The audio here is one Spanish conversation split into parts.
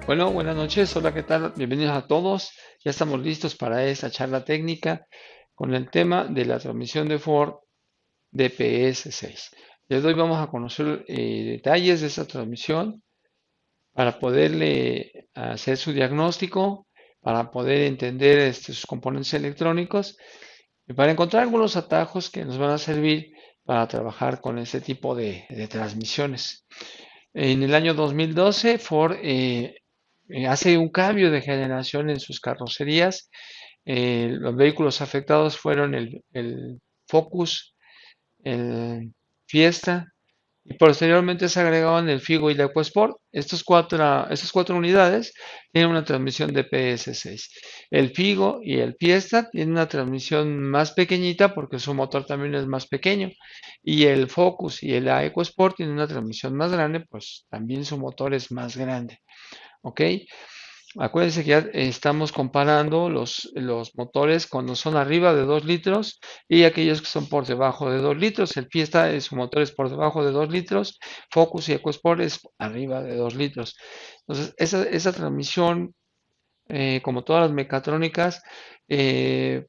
Bueno, buenas noches, hola, ¿qué tal? Bienvenidos a todos. Ya estamos listos para esta charla técnica con el tema de la transmisión de Ford DPS-6. Les doy vamos a conocer detalles de esta transmisión para poderle hacer su diagnóstico, para poder entender sus componentes electrónicos y para encontrar algunos atajos que nos van a servir para trabajar con este tipo de transmisiones. En el año 2012, Ford hace un cambio de generación en sus carrocerías. Los vehículos afectados fueron el Focus, el Fiesta y posteriormente se agregaban el Figo y el EcoSport. Estas cuatro unidades tienen una transmisión de PS6. El Figo y el Fiesta tienen una transmisión más pequeñita porque su motor también es más pequeño. Y el Focus y el EcoSport tienen una transmisión más grande, pues también su motor es más grande. ¿Ok? Acuérdense que ya estamos comparando los motores cuando son arriba de 2 litros y aquellos que son por debajo de 2 litros. El Fiesta, su motor es por debajo de 2 litros, Focus y EcoSport es arriba de 2 litros. Entonces, esa transmisión, como todas las mecatrónicas, eh,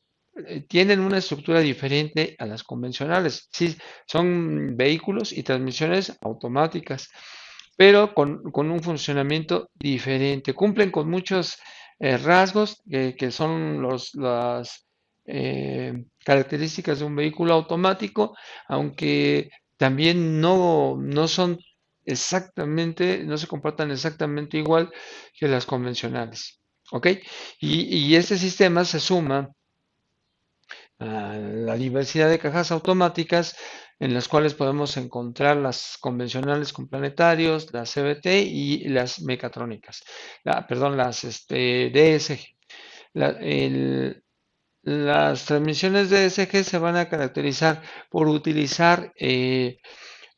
tienen una estructura diferente a las convencionales. Sí, son vehículos y transmisiones automáticas, pero con un funcionamiento diferente. Cumplen con muchos rasgos que son las características de un vehículo automático, aunque también no son exactamente, no se comportan exactamente igual que las convencionales. ¿Ok? Y este sistema se suma a la diversidad de cajas automáticas en las cuales podemos encontrar las convencionales con planetarios, las CVT y las mecatrónicas, perdón, las DSG. La- el- las transmisiones DSG se van a caracterizar por utilizar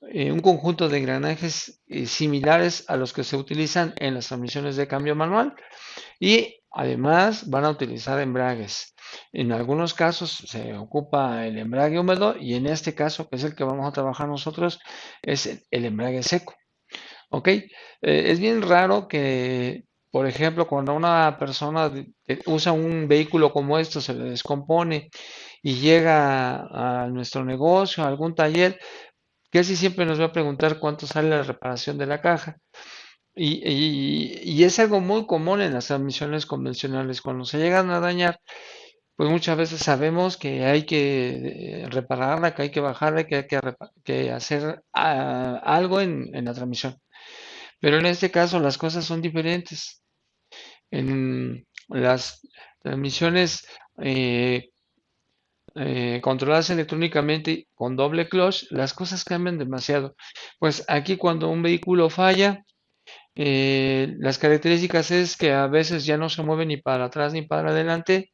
un conjunto de engranajes similares a los que se utilizan en las transmisiones de cambio manual y además van a utilizar embragues. En algunos casos se ocupa el embrague húmedo y en este caso, que es el que vamos a trabajar nosotros, es el embrague seco. ¿Ok? Es bien raro que, por ejemplo, cuando una persona usa un vehículo como esto, se le descompone y llega a nuestro negocio, a algún taller, casi siempre nos va a preguntar cuánto sale la reparación de la caja. Y es algo muy común en las transmisiones convencionales. Cuando se llegan a dañar, pues muchas veces sabemos que hay que repararla, que hay que bajarla, que hay que hacer algo en la transmisión. Pero en este caso las cosas son diferentes. En las transmisiones eh, controladas electrónicamente con doble clutch, las cosas cambian demasiado. Pues aquí cuando un vehículo falla, las características es que a veces ya no se mueve ni para atrás ni para adelante,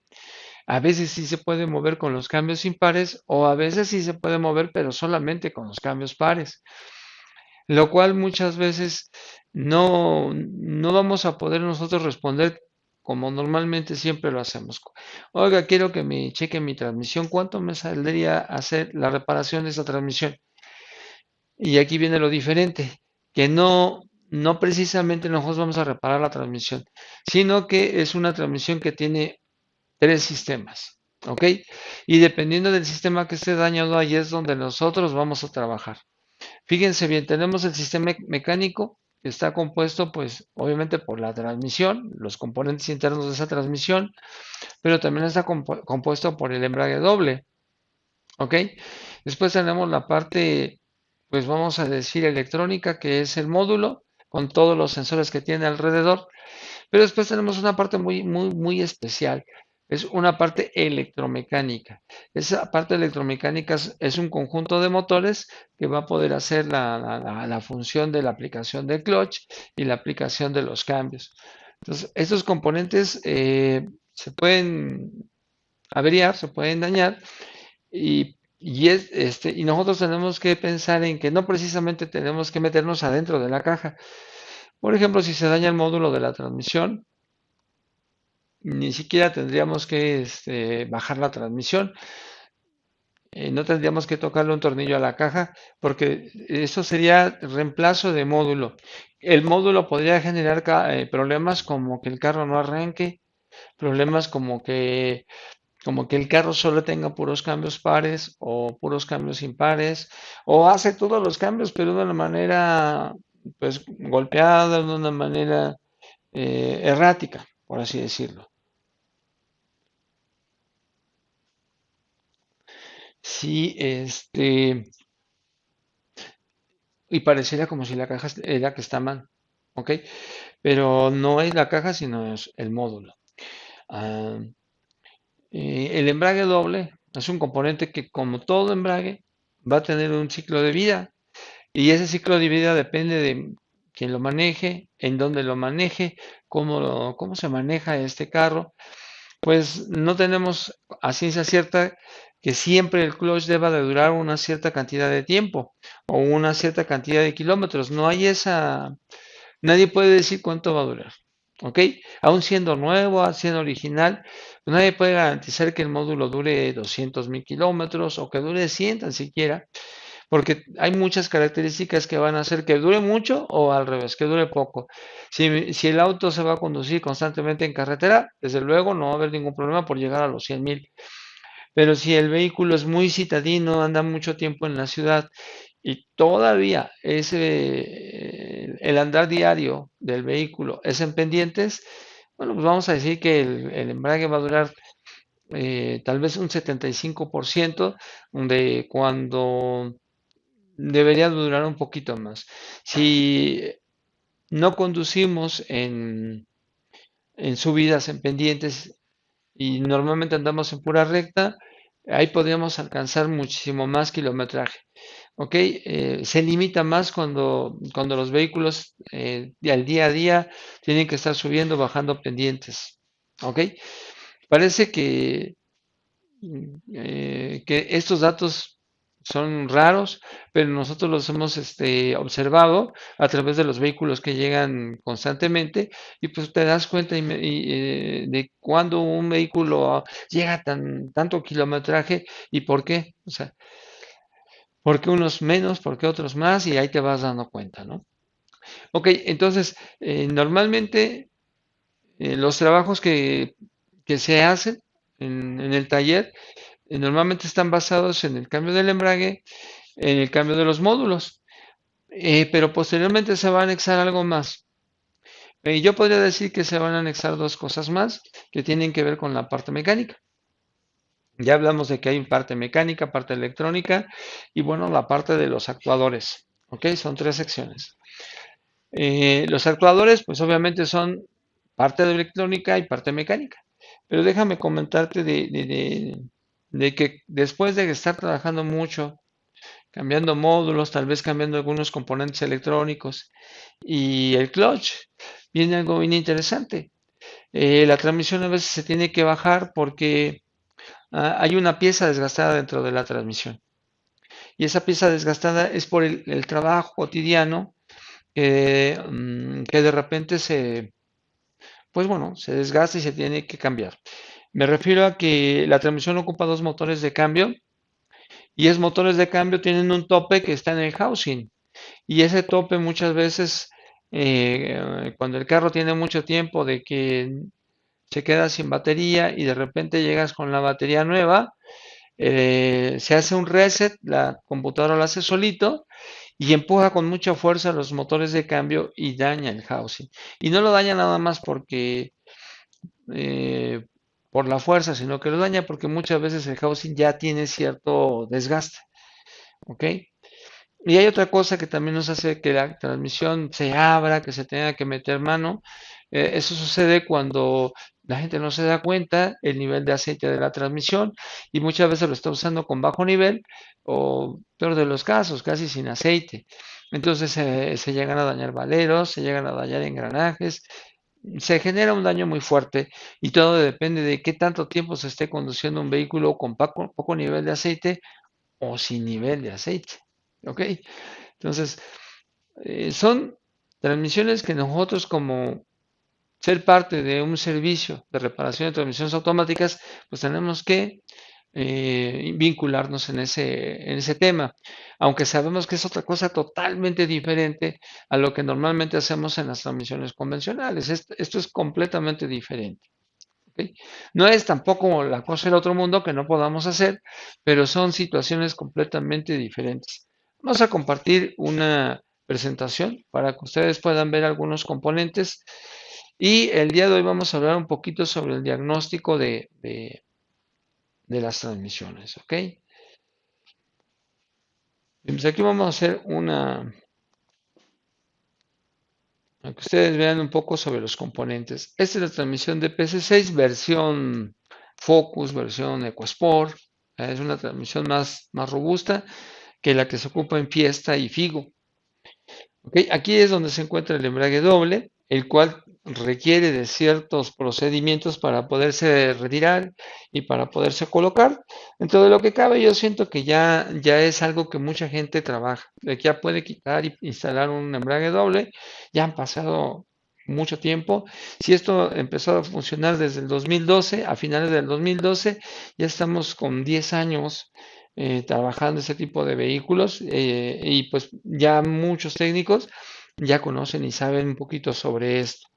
a veces sí se puede mover con los cambios impares o a veces sí se puede mover pero solamente con los cambios pares, lo cual muchas veces no vamos a poder nosotros responder como normalmente siempre lo hacemos. Oiga, quiero que me cheque mi transmisión, ¿cuánto me saldría hacer la reparación de esa transmisión? Y aquí viene lo diferente, que no precisamente nosotros vamos a reparar la transmisión, sino que es una transmisión que tiene tres sistemas, ¿ok? Y dependiendo del sistema que esté dañado, ahí es donde nosotros vamos a trabajar. Fíjense bien, tenemos el sistema mecánico que está compuesto, pues, obviamente por la transmisión, los componentes internos de esa transmisión, pero también está compuesto por el embrague doble, ¿ok? Después tenemos la parte, pues vamos a decir electrónica, que es el módulo con todos los sensores que tiene alrededor. Pero después tenemos una parte muy especial. Es una parte electromecánica. Esa parte electromecánica es un conjunto de motores que va a poder hacer la función de la aplicación del clutch y la aplicación de los cambios. Entonces, estos componentes se pueden averiar, se pueden dañar y nosotros tenemos que pensar en que no precisamente tenemos que meternos adentro de la caja. Por ejemplo, si se daña el módulo de la transmisión, ni siquiera tendríamos que bajar la transmisión, no tendríamos que tocarle un tornillo a la caja porque eso sería reemplazo de módulo. El módulo podría generar problemas como que el carro no arranque, problemas como que el carro solo tenga puros cambios pares o puros cambios impares, o hace todos los cambios, pero de una manera pues golpeada, de una manera errática, por así decirlo. Sí, y pareciera como si la caja era que está mal, ¿ok? Pero no es la caja, sino es el módulo. Ah, el embrague doble es un componente que, como todo embrague, va a tener un ciclo de vida. Y ese ciclo de vida depende de quién lo maneje, en dónde lo maneje, cómo se maneja este carro. Pues no tenemos a ciencia cierta que siempre el clutch deba de durar una cierta cantidad de tiempo o una cierta cantidad de kilómetros. No hay esa, nadie puede decir cuánto va a durar. ¿Ok? Aún siendo nuevo, aún siendo original, pues nadie puede garantizar que el módulo dure 200.000 kilómetros o que dure 100 tan siquiera, porque hay muchas características que van a hacer que dure mucho o al revés, que dure poco. Si el auto se va a conducir constantemente en carretera, desde luego no va a haber ningún problema por llegar a los 100.000. Pero si el vehículo es muy citadino, anda mucho tiempo en la ciudad y todavía el andar diario del vehículo es en pendientes, bueno, pues vamos a decir que el embrague va a durar tal vez un 75% de cuando debería durar un poquito más. Si no conducimos en subidas, en pendientes y normalmente andamos en pura recta, ahí podríamos alcanzar muchísimo más kilometraje. ¿Ok? Se limita más cuando los vehículos al día a día tienen que estar subiendo, bajando pendientes. ¿Ok? Parece que estos datos son raros, pero nosotros los hemos observado a través de los vehículos que llegan constantemente y pues te das cuenta de cuando un vehículo llega tanto kilometraje y por qué. O sea, por qué unos menos, por qué otros más y ahí te vas dando cuenta, ¿no? Ok, entonces, normalmente los trabajos que se hacen en el taller normalmente están basados en el cambio del embrague, en el cambio de los módulos, pero posteriormente se va a anexar algo más. Yo podría decir que se van a anexar dos cosas más que tienen que ver con la parte mecánica. Ya hablamos de que hay parte mecánica, parte electrónica y bueno, la parte de los actuadores. ¿Ok? Son tres secciones. Los actuadores, pues obviamente son parte de electrónica y parte mecánica. Pero déjame comentarte de que después de estar trabajando mucho cambiando módulos, tal vez cambiando algunos componentes electrónicos. Y el clutch, viene algo bien interesante. La transmisión a veces se tiene que bajar porque hay una pieza desgastada dentro de la transmisión. Y esa pieza desgastada es por el trabajo cotidiano que de repente pues bueno, se desgasta y se tiene que cambiar. Me refiero a que la transmisión ocupa dos motores de cambio y esos motores de cambio tienen un tope que está en el housing. Y ese tope muchas veces, cuando el carro tiene mucho tiempo de que se queda sin batería y de repente llegas con la batería nueva, se hace un reset, la computadora lo hace solito y empuja con mucha fuerza los motores de cambio y daña el housing. Y no lo daña nada más eh, por la fuerza, sino que lo daña porque muchas veces el housing ya tiene cierto desgaste. ¿Ok? Y hay otra cosa que también nos hace que la transmisión se abra, que se tenga que meter mano. Eso sucede cuando la gente no se da cuenta el nivel de aceite de la transmisión y muchas veces lo está usando con bajo nivel o, peor de los casos, casi sin aceite. Entonces se llegan a dañar valeros, se llegan a dañar engranajes, se genera un daño muy fuerte y todo depende de qué tanto tiempo se esté conduciendo un vehículo con poco nivel de aceite o sin nivel de aceite. ¿Ok? Entonces, son transmisiones que nosotros como ser parte de un servicio de reparación de transmisiones automáticas, pues tenemos que vincularnos en ese tema, aunque sabemos que es otra cosa totalmente diferente a lo que normalmente hacemos en las transmisiones convencionales. Esto es completamente diferente. ¿Ok? No es tampoco la cosa del otro mundo que no podamos hacer, pero son situaciones completamente diferentes. Vamos a compartir una presentación para que ustedes puedan ver algunos componentes y el día de hoy vamos a hablar un poquito sobre el diagnóstico de las transmisiones, ¿ok? Pues aquí vamos a hacer para que ustedes vean un poco sobre los componentes. Esta es la transmisión de PC6, versión Focus, versión EcoSport. Es una transmisión más robusta que la que se ocupa en Fiesta y Figo. ¿Ok? Aquí es donde se encuentra el embrague doble, el cual requiere de ciertos procedimientos para poderse retirar y para poderse colocar. Dentro de lo que cabe, yo siento que ya es algo que mucha gente trabaja. De que ya puede quitar y instalar un embrague doble. Ya han pasado mucho tiempo. Si esto empezó a funcionar desde el 2012, a finales del 2012, ya estamos con 10 años trabajando ese tipo de vehículos y pues ya muchos técnicos ya conocen y saben un poquito sobre esto.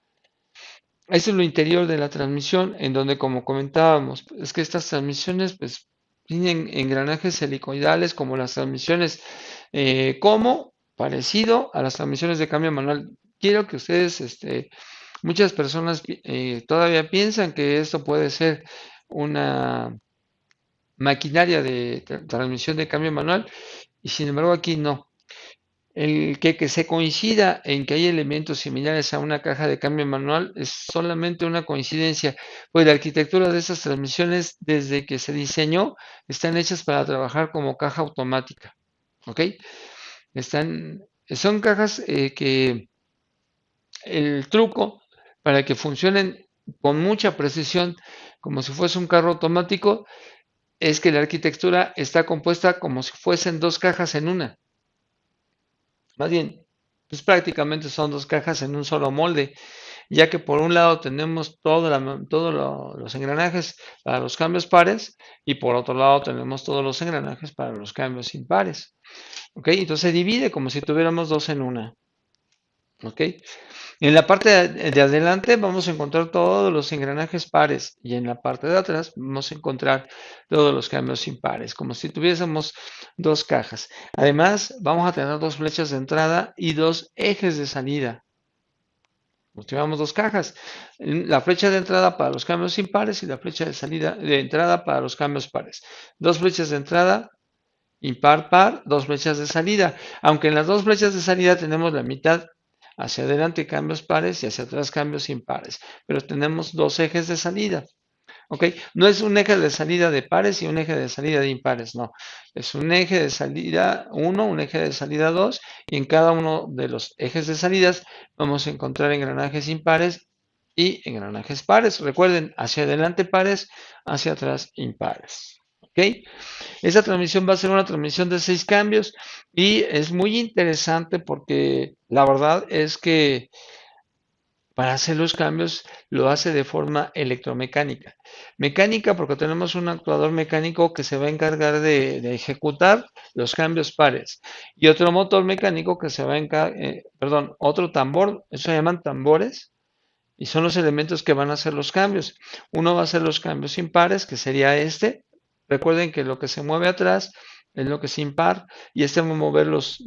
Este es lo interior de la transmisión, en donde, como comentábamos, es que estas transmisiones pues tienen engranajes helicoidales como las transmisiones, como parecido a las transmisiones de cambio manual. Quiero que ustedes, muchas personas todavía piensan que esto puede ser una maquinaria de transmisión de cambio manual y sin embargo aquí no. El que se coincida en que hay elementos similares a una caja de cambio manual es solamente una coincidencia, pues la arquitectura de estas transmisiones desde que se diseñó están hechas para trabajar como caja automática, ¿ok? Son cajas que el truco para que funcionen con mucha precisión como si fuese un carro automático es que la arquitectura está compuesta como si fuesen dos cajas en una. Más bien, pues prácticamente son dos cajas en un solo molde, ya que por un lado tenemos todos los engranajes para los cambios pares y por otro lado tenemos todos los engranajes para los cambios impares. ¿Ok? Entonces se divide como si tuviéramos dos en una. ¿Ok? En la parte de adelante vamos a encontrar todos los engranajes pares y en la parte de atrás vamos a encontrar todos los cambios impares, como si tuviésemos dos cajas. Además, vamos a tener dos flechas de entrada y dos ejes de salida. Como si tuviéramos dos cajas. La flecha de entrada para los cambios impares y la flecha de salida de entrada para los cambios pares. Dos flechas de entrada impar, par, dos flechas de salida. Aunque en las dos flechas de salida tenemos la mitad hacia adelante cambios pares y hacia atrás cambios impares, pero tenemos dos ejes de salida. ¿Ok? No es un eje de salida de pares y un eje de salida de impares, no. Es un eje de salida 1, un eje de salida 2, y en cada uno de los ejes de salidas vamos a encontrar engranajes impares y engranajes pares. Recuerden, hacia adelante pares, hacia atrás impares. ¿Ok? Esa transmisión va a ser una transmisión de 6 cambios y es muy interesante porque la verdad es que para hacer los cambios lo hace de forma electromecánica. Mecánica porque tenemos un actuador mecánico que se va a encargar de ejecutar los cambios pares y otro motor mecánico que se va a encargar, perdón, otro tambor, eso se llaman tambores y son los elementos que van a hacer los cambios. Uno va a hacer los cambios impares, que sería este. Recuerden que lo que se mueve atrás es lo que es impar y este va a mover los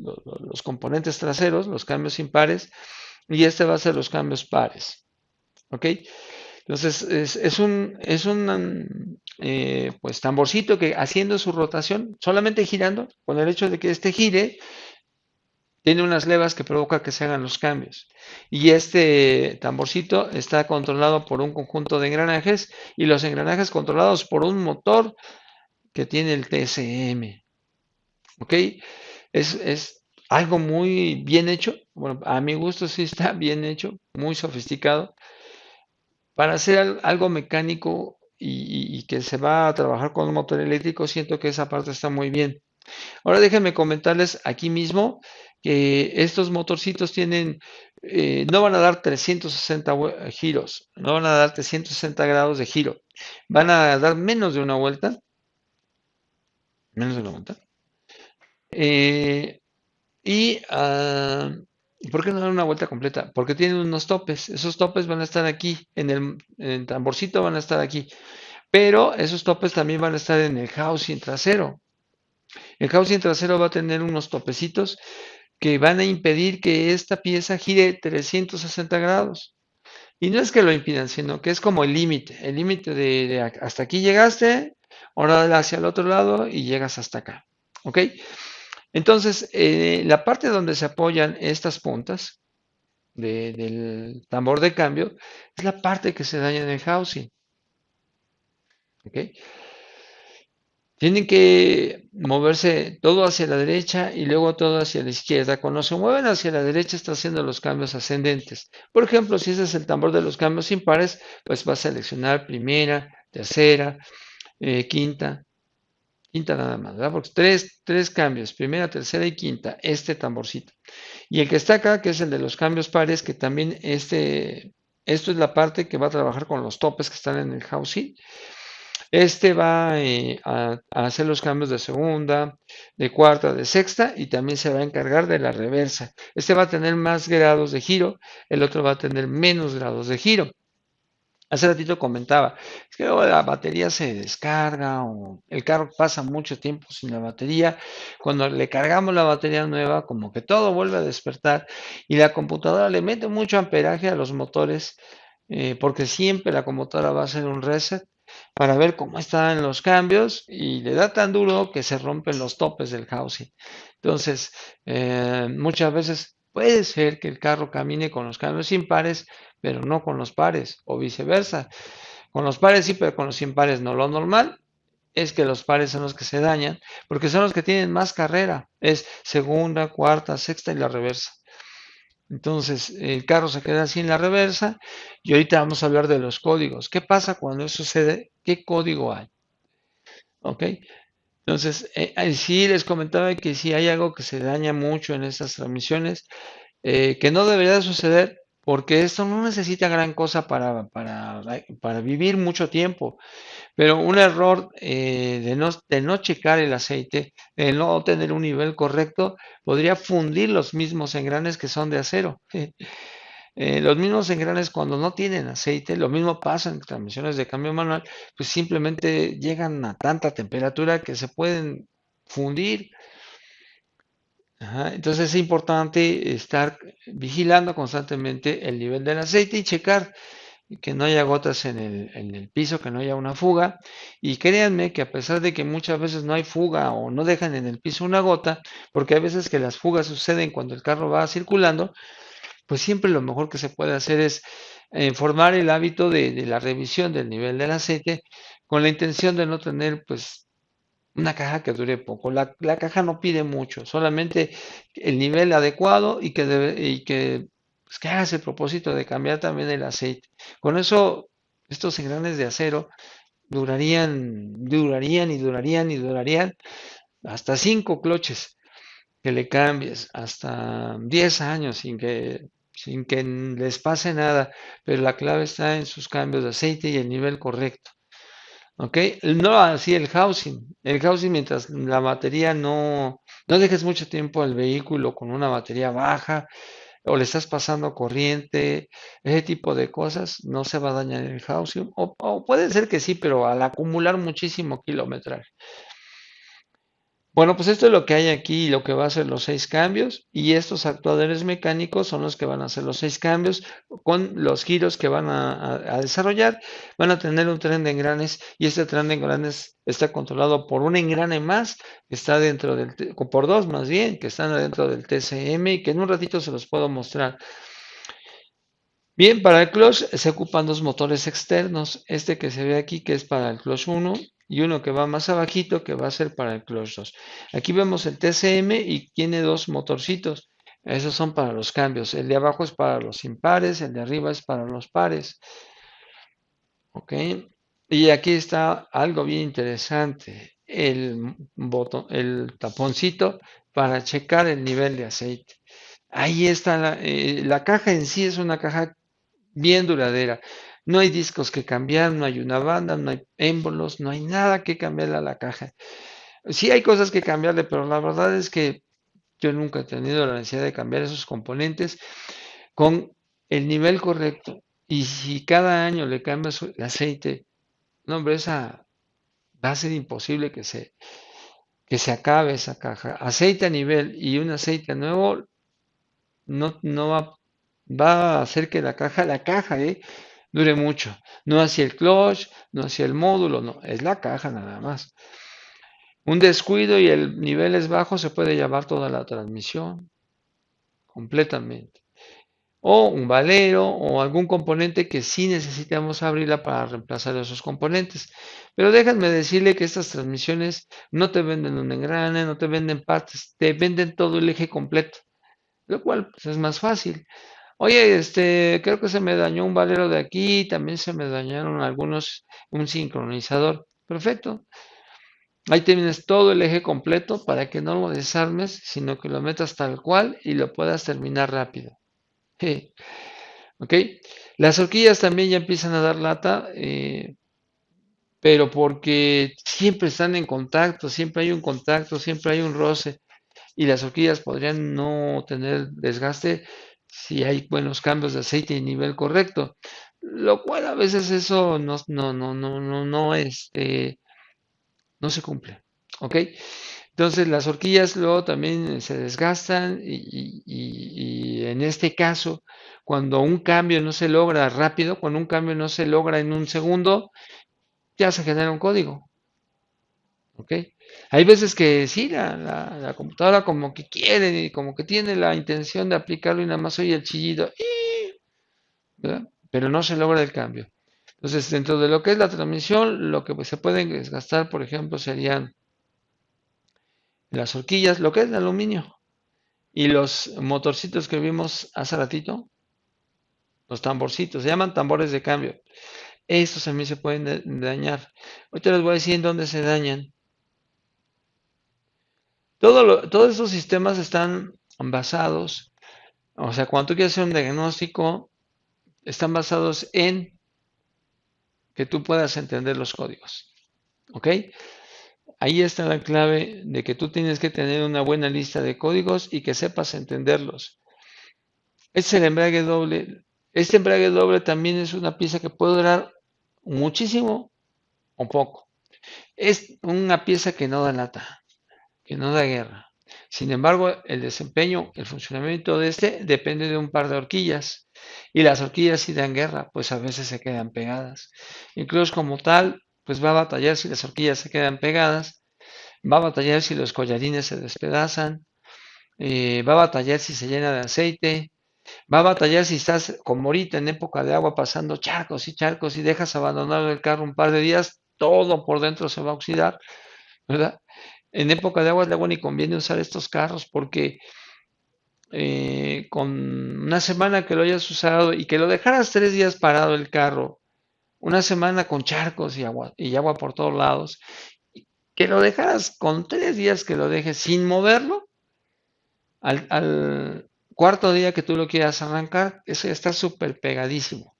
componentes traseros, los cambios impares, y este va a ser los cambios pares. ¿Ok? Entonces es un pues tamborcito que haciendo su rotación, solamente girando, con el hecho de que este gire, tiene unas levas que provoca que se hagan los cambios. Y este tamborcito está controlado por un conjunto de engranajes y los engranajes controlados por un motor que tiene el TSM. ¿Ok? Es algo muy bien hecho. Bueno, a mi gusto sí está bien hecho, muy sofisticado. Para hacer algo mecánico y que se va a trabajar con un motor eléctrico, siento que esa parte está muy bien. Ahora déjenme comentarles aquí mismo que estos motorcitos no van a dar 360 giros, no van a dar 360 grados de giro, van a dar menos de una vuelta menos de la mitad. Eh, y, ¿por qué no dar una vuelta completa? Porque tienen unos topes. Esos topes van a estar aquí, en el tamborcito van a estar aquí. Pero esos topes también van a estar en el housing trasero. El housing trasero va a tener unos topecitos que van a impedir que esta pieza gire 360 grados. Y no es que lo impidan, sino que es como el límite de hasta aquí llegaste, ahora dale hacia el otro lado y llegas hasta acá. ¿Ok? Entonces, la parte donde se apoyan estas puntas del tambor de cambio es la parte que se daña en el housing. ¿Ok? Tienen que moverse todo hacia la derecha y luego todo hacia la izquierda. Cuando se mueven hacia la derecha está haciendo los cambios ascendentes. Por ejemplo, si ese es el tambor de los cambios impares, pues va a seleccionar primera, tercera, quinta, quinta nada más, ¿verdad? Porque tres cambios, primera, tercera y quinta, este tamborcito. Y el que está acá, que es el de los cambios pares, que también esto es la parte que va a trabajar con los topes que están en el housing. Este va a hacer los cambios de segunda, de cuarta, de sexta y también se va a encargar de la reversa. Este va a tener más grados de giro, el otro va a tener menos grados de giro. Hace ratito comentaba, es que luego la batería se descarga o el carro pasa mucho tiempo sin la batería. Cuando le cargamos la batería nueva, como que todo vuelve a despertar y la computadora le mete mucho amperaje a los motores, porque siempre la computadora va a hacer un reset para ver cómo están los cambios y le da tan duro que se rompen los topes del housing. Entonces, muchas veces puede ser que el carro camine con los cambios impares, pero no con los pares, o viceversa. Con los pares sí, pero con los impares no. Lo normal es que los pares son los que se dañan, porque son los que tienen más carrera. Es segunda, cuarta, sexta y la reversa. Entonces, el carro se queda sin la reversa y ahorita vamos a hablar de los códigos. ¿Qué pasa cuando eso sucede? ¿Qué código hay? ¿Ok? Entonces, sí les comentaba que si hay algo que se daña mucho en estas transmisiones, que no debería de suceder porque esto no necesita gran cosa para vivir mucho tiempo, pero un error de no checar el aceite, de no tener un nivel correcto, podría fundir los mismos engranes que son de acero. Los mismos engranes cuando no tienen aceite, lo mismo pasa en transmisiones de cambio manual, pues simplemente llegan a tanta temperatura que se pueden fundir. Ajá, entonces es importante estar vigilando constantemente el nivel del aceite y checar que no haya gotas en el piso, que no haya una fuga. Y créanme que a pesar de que muchas veces no hay fuga o no dejan en el piso una gota, porque hay veces que las fugas suceden cuando el carro va circulando, pues siempre lo mejor que se puede hacer es formar el hábito de la revisión del nivel del aceite con la intención de no tener pues una caja que dure poco. La caja no pide mucho, solamente el nivel adecuado pues, que hagas el propósito de cambiar también el aceite. Con eso, estos engranes de acero durarían y durarían y durarían hasta 5 cloches que le cambies, hasta 10 años sin que les pase nada, pero la clave está en sus cambios de aceite y el nivel correcto. ¿Ok? No así el housing. El housing, mientras la batería no dejes mucho tiempo al vehículo con una batería baja o le estás pasando corriente, ese tipo de cosas, no se va a dañar el housing. O puede ser que sí, pero al acumular muchísimo kilometraje. Bueno, pues esto es lo que hay aquí, lo que va a hacer los 6 cambios, y estos actuadores mecánicos son los que van a hacer los 6 cambios con los giros que van a desarrollar. Van a tener un tren de engranes y este tren de engranes está controlado por un engrane más que está dentro o por dos más bien, que están dentro del TCM y que en un ratito se los puedo mostrar. Bien, para el clutch se ocupan dos motores externos, este que se ve aquí que es para el clutch 1 y uno que va más abajito que va a ser para el clutch 2. Aquí vemos el TCM y tiene dos motorcitos, esos son para los cambios, el de abajo es para los impares, el de arriba es para los pares, ¿ok? Y aquí está algo bien interesante, el taponcito para checar el nivel de aceite. Ahí está la caja en sí es una caja bien duradera. No hay discos que cambiar, no hay una banda, no hay émbolos, no hay nada que cambiarle a la caja. Sí hay cosas que cambiarle, pero la verdad es que yo nunca he tenido la necesidad de cambiar esos componentes con el nivel correcto. Y si cada año le cambias el aceite, no, hombre, esa va a ser imposible que se acabe esa caja. Aceite a nivel y un aceite nuevo no va a hacer que la caja, dure mucho. No hacia el clutch, no hacia el módulo, no, es la caja nada más. Un descuido y el nivel es bajo, se puede llevar toda la transmisión completamente. O un valero o algún componente que sí necesitamos abrirla para reemplazar esos componentes. Pero déjenme decirle que estas transmisiones no te venden un engrane, no te venden partes, te venden todo el eje completo, lo cual pues, es más fácil. Oye, creo que se me dañó un valero de aquí, también se me dañaron un sincronizador. Perfecto. Ahí tienes todo el eje completo para que no lo desarmes, sino que lo metas tal cual y lo puedas terminar rápido. ¿Ok? Las horquillas también ya empiezan a dar lata, pero porque siempre están en contacto, siempre hay un contacto, siempre hay un roce, y las horquillas podrían no tener desgaste si hay buenos cambios de aceite y nivel correcto, lo cual a veces eso no se cumple. ¿Ok? Entonces las horquillas luego también se desgastan y en este caso, cuando un cambio no se logra rápido, cuando un cambio no se logra en un segundo, ya se genera un código. ¿Ok? Hay veces que sí, la computadora como que quiere, y como que tiene la intención de aplicarlo y nada más oye el chillido, ¿verdad? Pero no se logra el cambio. Entonces, dentro de lo que es la transmisión, lo que pues, se pueden desgastar, por ejemplo, serían las horquillas, lo que es de aluminio. Y los motorcitos que vimos hace ratito, los tamborcitos, se llaman tambores de cambio. Estos también se pueden dañar. Ahorita les voy a decir en dónde se dañan. Todos estos sistemas están basados, o sea, cuando tú quieres hacer un diagnóstico, están basados en que tú puedas entender los códigos. ¿Ok? Ahí está la clave de que tú tienes que tener una buena lista de códigos y que sepas entenderlos. Este es el embrague doble. Este embrague doble también es una pieza que puede durar muchísimo o poco. Es una pieza que no da lata, que no da guerra. Sin embargo, el desempeño, el funcionamiento de este depende de un par de horquillas. Y las horquillas si dan guerra, pues a veces se quedan pegadas. Incluso como tal, pues va a batallar si las horquillas se quedan pegadas, va a batallar si los collarines se despedazan, va a batallar si se llena de aceite, va a batallar si estás como ahorita en época de agua pasando charcos y dejas abandonado el carro un par de días, todo por dentro se va a oxidar, ¿verdad? En época de agua luego ni conviene usar estos carros porque con una semana que lo hayas usado y que lo dejaras 3 días parado el carro, una semana con charcos y agua por todos lados, que lo dejaras con 3 días que lo dejes sin moverlo, al cuarto día que tú lo quieras arrancar, eso ya está súper pegadísimo,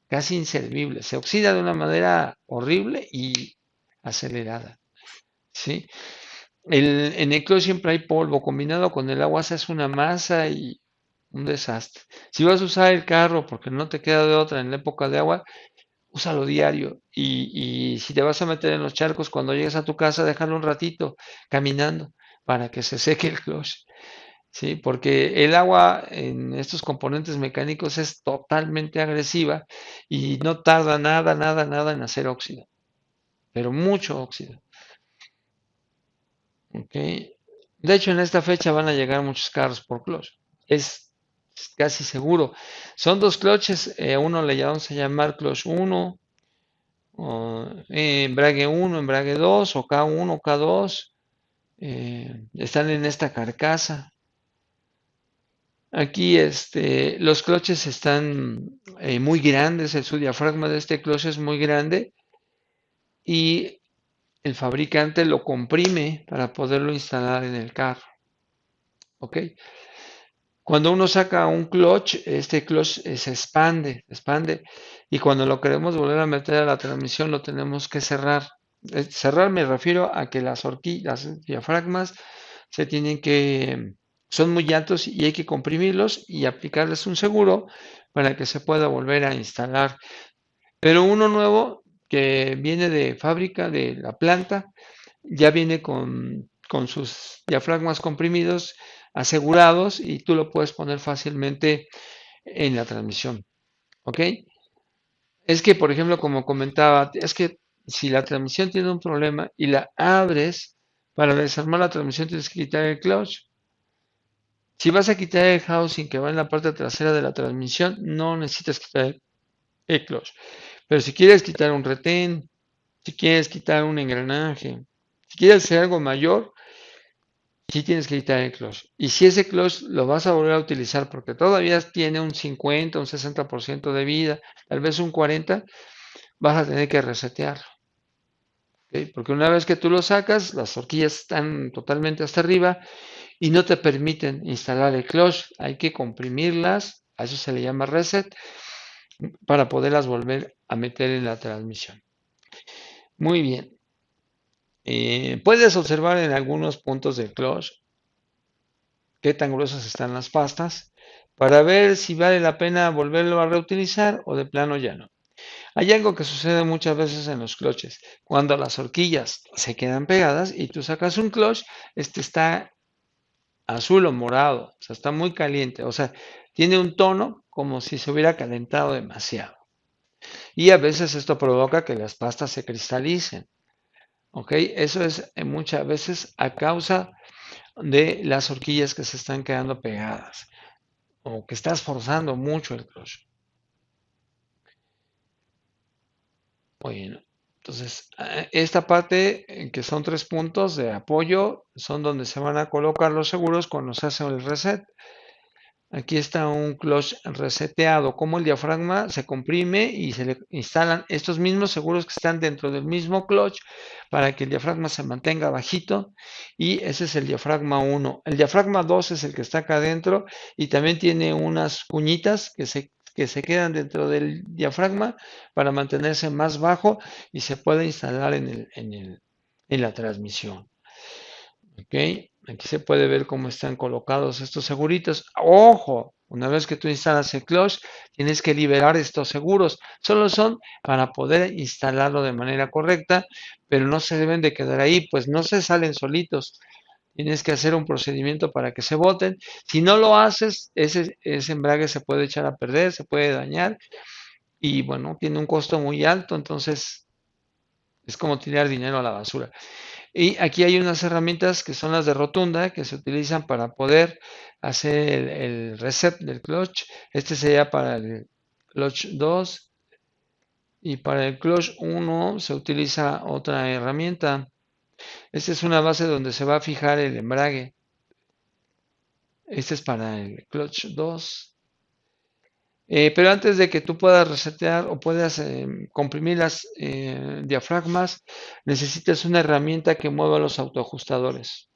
casi inservible, se oxida de una manera horrible y acelerada, ¿sí? En el cloro siempre hay polvo, combinado con el agua haces una masa y un desastre. Si vas a usar el carro porque no te queda de otra en la época de agua, úsalo diario. Y si te vas a meter en los charcos, cuando llegues a tu casa, déjalo un ratito caminando para que se seque el clutch. Sí, porque el agua en estos componentes mecánicos es totalmente agresiva y no tarda nada, nada, nada en hacer óxido, pero mucho óxido. ¿Ok? De hecho, en esta fecha van a llegar muchos carros por clutch. Es casi seguro. Son dos clutches, uno le vamos a llamar clutch 1, o, embrague 1, embrague 2, o K1, K2. Están en esta carcasa. Aquí los cloches están muy grandes, su diafragma de este cloche es muy grande y el fabricante lo comprime para poderlo instalar en el carro. ¿Ok? Cuando uno saca un clutch, este clutch se expande y cuando lo queremos volver a meter a la transmisión lo tenemos que cerrar. Cerrar me refiero a que las horquillas, las diafragmas se tienen que, son muy altos y hay que comprimirlos y aplicarles un seguro para que se pueda volver a instalar. Pero uno nuevo que viene de fábrica, de la planta, ya viene con sus diafragmas comprimidos, asegurados, y tú lo puedes poner fácilmente en la transmisión. ¿Ok? Es que, por ejemplo, como comentaba, es que si la transmisión tiene un problema y la abres, para desarmar la transmisión tienes que quitar el clutch. Si vas a quitar el housing que va en la parte trasera de la transmisión, no necesitas quitar el clutch. Pero si quieres quitar un retén, si quieres quitar un engranaje, si quieres hacer algo mayor, sí tienes que quitar el clutch. Y si ese clutch lo vas a volver a utilizar porque todavía tiene un 50, un 60% de vida, tal vez un 40%, vas a tener que resetearlo. ¿Ok? Porque una vez que tú lo sacas, las horquillas están totalmente hasta arriba y no te permiten instalar el clutch. Hay que comprimirlas, a eso se le llama reset, para poderlas volver a meter en la transmisión. Muy bien. Puedes observar en algunos puntos del clutch qué tan gruesas están las pastas para ver si vale la pena volverlo a reutilizar o de plano ya no. Hay algo que sucede muchas veces en los cloches. Cuando las horquillas se quedan pegadas y tú sacas un clutch, este está azul o morado, o sea, está muy caliente, o sea, tiene un tono como si se hubiera calentado demasiado. Y a veces esto provoca que las pastas se cristalicen, ¿ok? Eso es muchas veces a causa de las horquillas que se están quedando pegadas o que estás forzando mucho el clutch. Bueno, entonces esta parte que son 3 puntos de apoyo son donde se van a colocar los seguros cuando se hace el reset. Aquí está un clutch reseteado, como el diafragma se comprime y se le instalan estos mismos seguros que están dentro del mismo clutch para que el diafragma se mantenga bajito, y ese es el diafragma 1. El diafragma 2 es el que está acá adentro y también tiene unas cuñitas que se quedan dentro del diafragma para mantenerse más bajo y se puede instalar en la transmisión. ¿Ok? Aquí se puede ver cómo están colocados estos seguritos. Ojo, una vez que tú instalas el clutch, tienes que liberar estos seguros. Solo son para poder instalarlo de manera correcta, pero no se deben de quedar ahí, pues no se salen solitos. Tienes que hacer un procedimiento para que se boten. Si no lo haces, ese embrague se puede echar a perder, se puede dañar y bueno, tiene un costo muy alto, entonces es como tirar dinero a la basura. Y aquí hay unas herramientas que son las de rotunda que se utilizan para poder hacer el reset del clutch. Este sería para el clutch 2 y para el clutch 1 se utiliza otra herramienta. Esta es una base donde se va a fijar el embrague. Este es para el clutch 2. Pero antes de que tú puedas resetear o puedas comprimir las diafragmas, necesitas una herramienta que mueva los autoajustadores.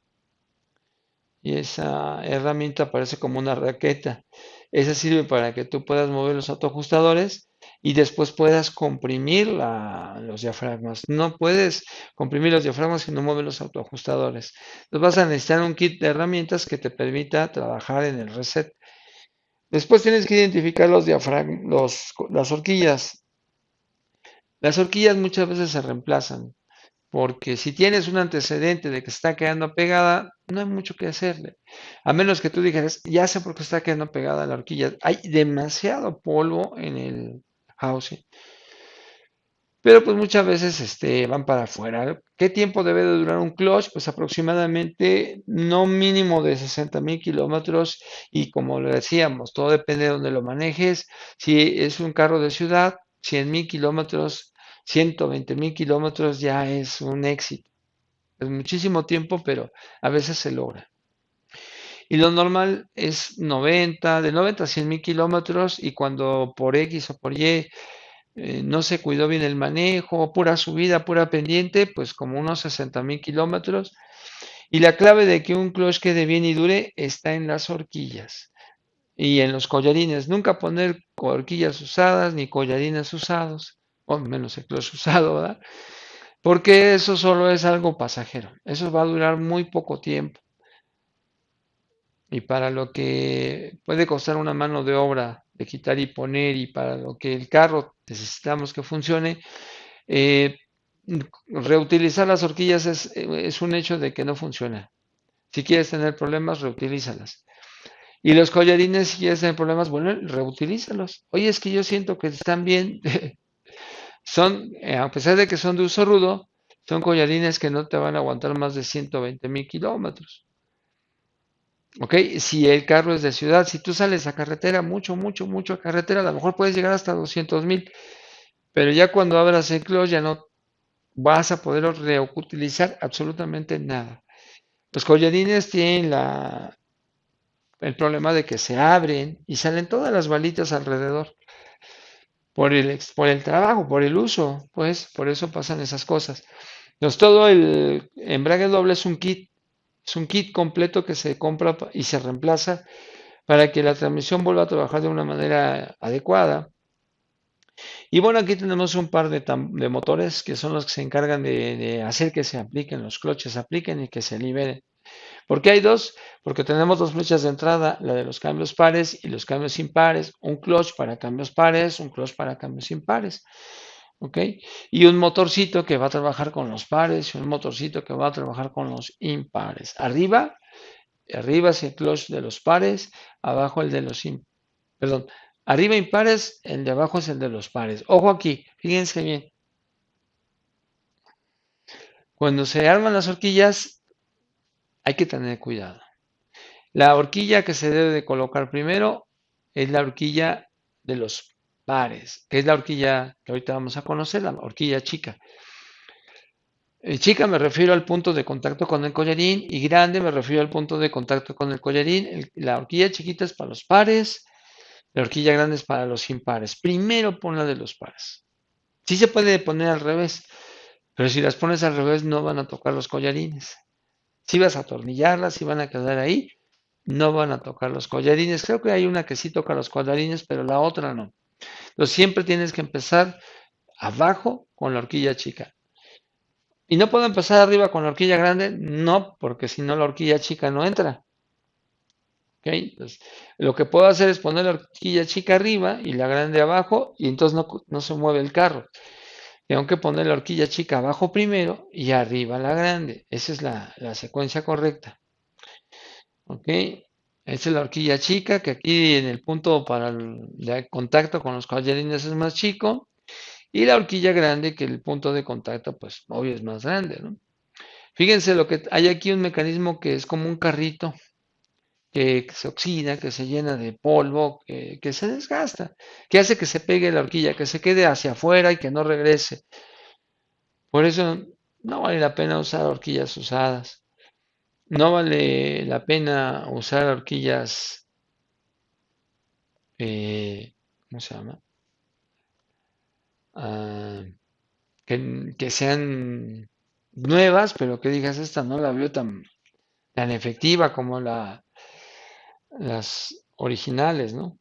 Y esa herramienta parece como una raqueta. Esa sirve para que tú puedas mover los autoajustadores y después puedas comprimir los diafragmas. No puedes comprimir los diafragmas si no mueves los autoajustadores. Entonces vas a necesitar un kit de herramientas que te permita trabajar en el reset. Después tienes que identificar los diafragmas, las horquillas. Las horquillas muchas veces se reemplazan, porque si tienes un antecedente de que está quedando pegada, no hay mucho que hacerle. A menos que tú dijeras, ya sé por qué está quedando pegada la horquilla. Hay demasiado polvo en el housing. Pero pues muchas veces van para afuera. ¿Qué tiempo debe de durar un clutch? Pues aproximadamente no mínimo de 60,000 kilómetros, y como le decíamos, todo depende de donde lo manejes. Si es un carro de ciudad, 100,000 kilómetros, 120,000 kilómetros ya es un éxito. Es muchísimo tiempo, pero a veces se logra. Y lo normal es 90, de 90 a 100,000 kilómetros, y cuando por X o por Y no se cuidó bien el manejo, pura subida, pura pendiente, pues como unos 60,000 kilómetros. Y la clave de que un clutch quede bien y dure está en las horquillas y en los collarines. Nunca poner horquillas usadas ni collarines usados, o menos el clutch usado, ¿verdad? porque eso solo es algo pasajero. Eso va a durar muy poco tiempo. Y para lo que puede costar una mano de obra de quitar y poner y para lo que el carro necesitamos que funcione, eh, reutilizar las horquillas es un hecho de que no funciona. Si quieres tener problemas, reutilízalas. Y los collarines, si quieres tener problemas, bueno, reutilízalos. Oye, es que yo siento que están bien. Son, a pesar de que son de uso rudo, son collarines que no te van a aguantar más de 120,000 kilómetros. ¿Ok? Si el carro es de ciudad, si tú sales a carretera, mucho a carretera, a lo mejor puedes llegar hasta 200,000, pero ya cuando abras el clutch ya no vas a poder reutilizar absolutamente nada. Los collarines tienen el problema de que se abren y salen todas las balitas alrededor por el trabajo, por el uso, pues por eso pasan esas cosas. Entonces todo el embrague doble es un kit completo que se compra y se reemplaza para que la transmisión vuelva a trabajar de una manera adecuada. Y bueno, aquí tenemos un par de motores que son los que se encargan de hacer que se apliquen, los cloches se apliquen y que se liberen. ¿Por qué hay dos? Porque tenemos dos flechas de entrada, la de los cambios pares y los cambios impares, un clutch para cambios pares, un clutch para cambios impares, ¿ok? Y un motorcito que va a trabajar con los pares y un motorcito que va a trabajar con los impares. Arriba es el clutch de los pares, abajo el de los impares. Perdón, arriba impares, el de abajo es el de los pares. Ojo aquí, fíjense bien. Cuando se arman las horquillas, hay que tener cuidado. La horquilla que se debe de colocar primero es la horquilla de los pares, que es la horquilla que ahorita vamos a conocer, la horquilla chica. Chica me refiero al punto de contacto con el collarín y grande me refiero al punto de contacto con el collarín. La horquilla chiquita es para los pares, la horquilla grande es para los impares. Primero pon la de los pares. Sí se puede poner al revés, pero si las pones al revés no van a tocar los collarines. Si vas a atornillarlas, si van a quedar ahí, no van a tocar los collarines. Creo que hay una que sí toca los collarines, pero la otra no. Entonces siempre tienes que empezar abajo con la horquilla chica. ¿Y no puedo empezar arriba con la horquilla grande? No, porque si no la horquilla chica no entra. ¿Okay? Entonces, lo que puedo hacer es poner la horquilla chica arriba y la grande abajo y entonces no se mueve el carro. Tengo que poner la horquilla chica abajo primero y arriba la grande. Esa es la secuencia correcta. ¿Ok? Esta es la horquilla chica, que aquí en el punto para el contacto con los collarines es más chico. Y la horquilla grande, que el punto de contacto, pues obvio es más grande, ¿no? Fíjense lo que hay aquí un mecanismo que es como un carrito que se oxida, que se llena de polvo, que se desgasta, que hace que se pegue la horquilla, que se quede hacia afuera y que no regrese. Por eso no vale la pena usar horquillas usadas. No vale la pena usar horquillas, ¿cómo se llama? Ah, que sean nuevas, pero que digas, esta no la veo tan efectiva como las originales, ¿no?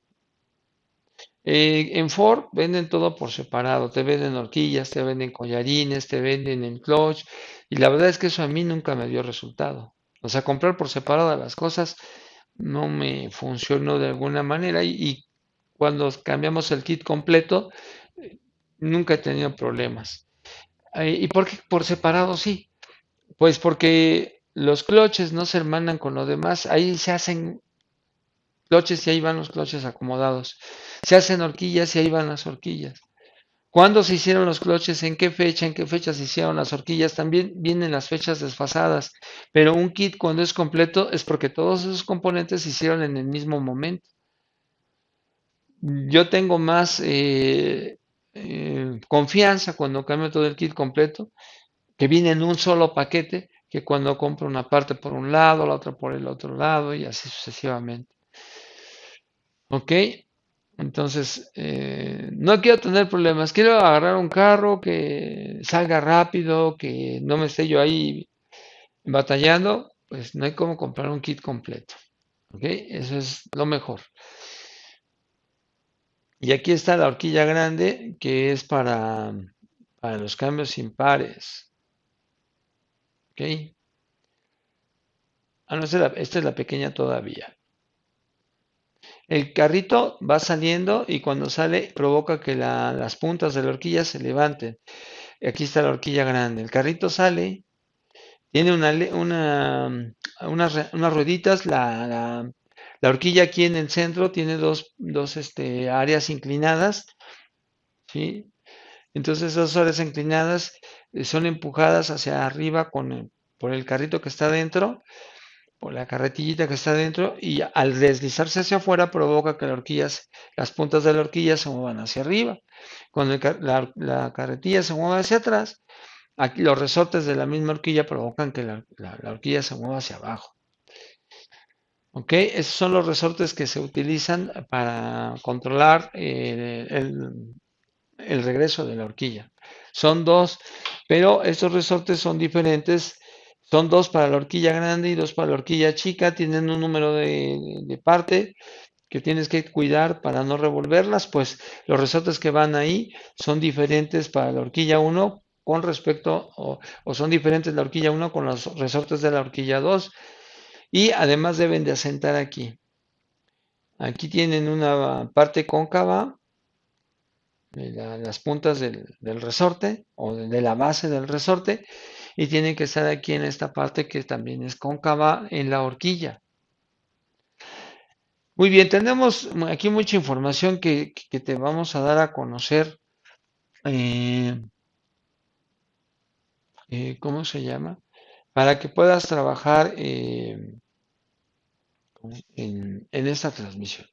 En Ford venden todo por separado, te venden horquillas, te venden collarines, te venden el clutch, y la verdad es que eso a mí nunca me dio resultado. O sea, comprar por separado las cosas no me funcionó de alguna manera y cuando cambiamos el kit completo, nunca he tenido problemas. ¿Y por qué por separado sí? Pues porque los cloches no se hermanan con lo demás, ahí se hacen cloches y ahí van los cloches acomodados. Se hacen horquillas y ahí van las horquillas. ¿Cuándo se hicieron los cloches? ¿En qué fecha? ¿En qué fecha se hicieron las horquillas? También vienen las fechas desfasadas. Pero un kit cuando es completo es porque todos esos componentes se hicieron en el mismo momento. Yo tengo más confianza cuando cambio todo el kit completo, que viene en un solo paquete, que cuando compro una parte por un lado, la otra por el otro lado y así sucesivamente. ¿Ok? Entonces, no quiero tener problemas, quiero agarrar un carro que salga rápido, que no me esté yo ahí batallando, pues no hay como comprar un kit completo. ¿Ok? Eso es lo mejor. Y aquí está la horquilla grande, que es para para los cambios impares. ¿Ok? No, esta es la pequeña todavía. El carrito va saliendo y cuando sale provoca que las puntas de la horquilla se levanten. Aquí está la horquilla grande. El carrito sale, tiene unas rueditas. La horquilla aquí en el centro tiene dos áreas inclinadas, ¿sí? Entonces esas áreas inclinadas son empujadas hacia arriba por el carrito que está dentro, por la carretillita que está dentro, y al deslizarse hacia afuera provoca que las puntas de la horquilla se muevan hacia arriba. Cuando la carretilla se mueve hacia atrás, aquí los resortes de la misma horquilla provocan que la horquilla se mueva hacia abajo. ¿Ok? Esos son los resortes que se utilizan para controlar el regreso de la horquilla. Son dos, pero estos resortes son diferentes. Son dos para la horquilla grande y dos para la horquilla chica. Tienen un número de parte que tienes que cuidar para no revolverlas, pues los resortes que van ahí son diferentes para la horquilla 1 con respecto, o son diferentes la horquilla 1 con los resortes de la horquilla 2, y además deben de asentar aquí. Aquí tienen una parte cóncava, las puntas del resorte o de la base del resorte, y tienen que estar aquí en esta parte que también es cóncava en la horquilla. Muy bien, tenemos aquí mucha información que te vamos a dar a conocer. eh, ¿Cómo se llama? Para que puedas trabajar en esta transmisión.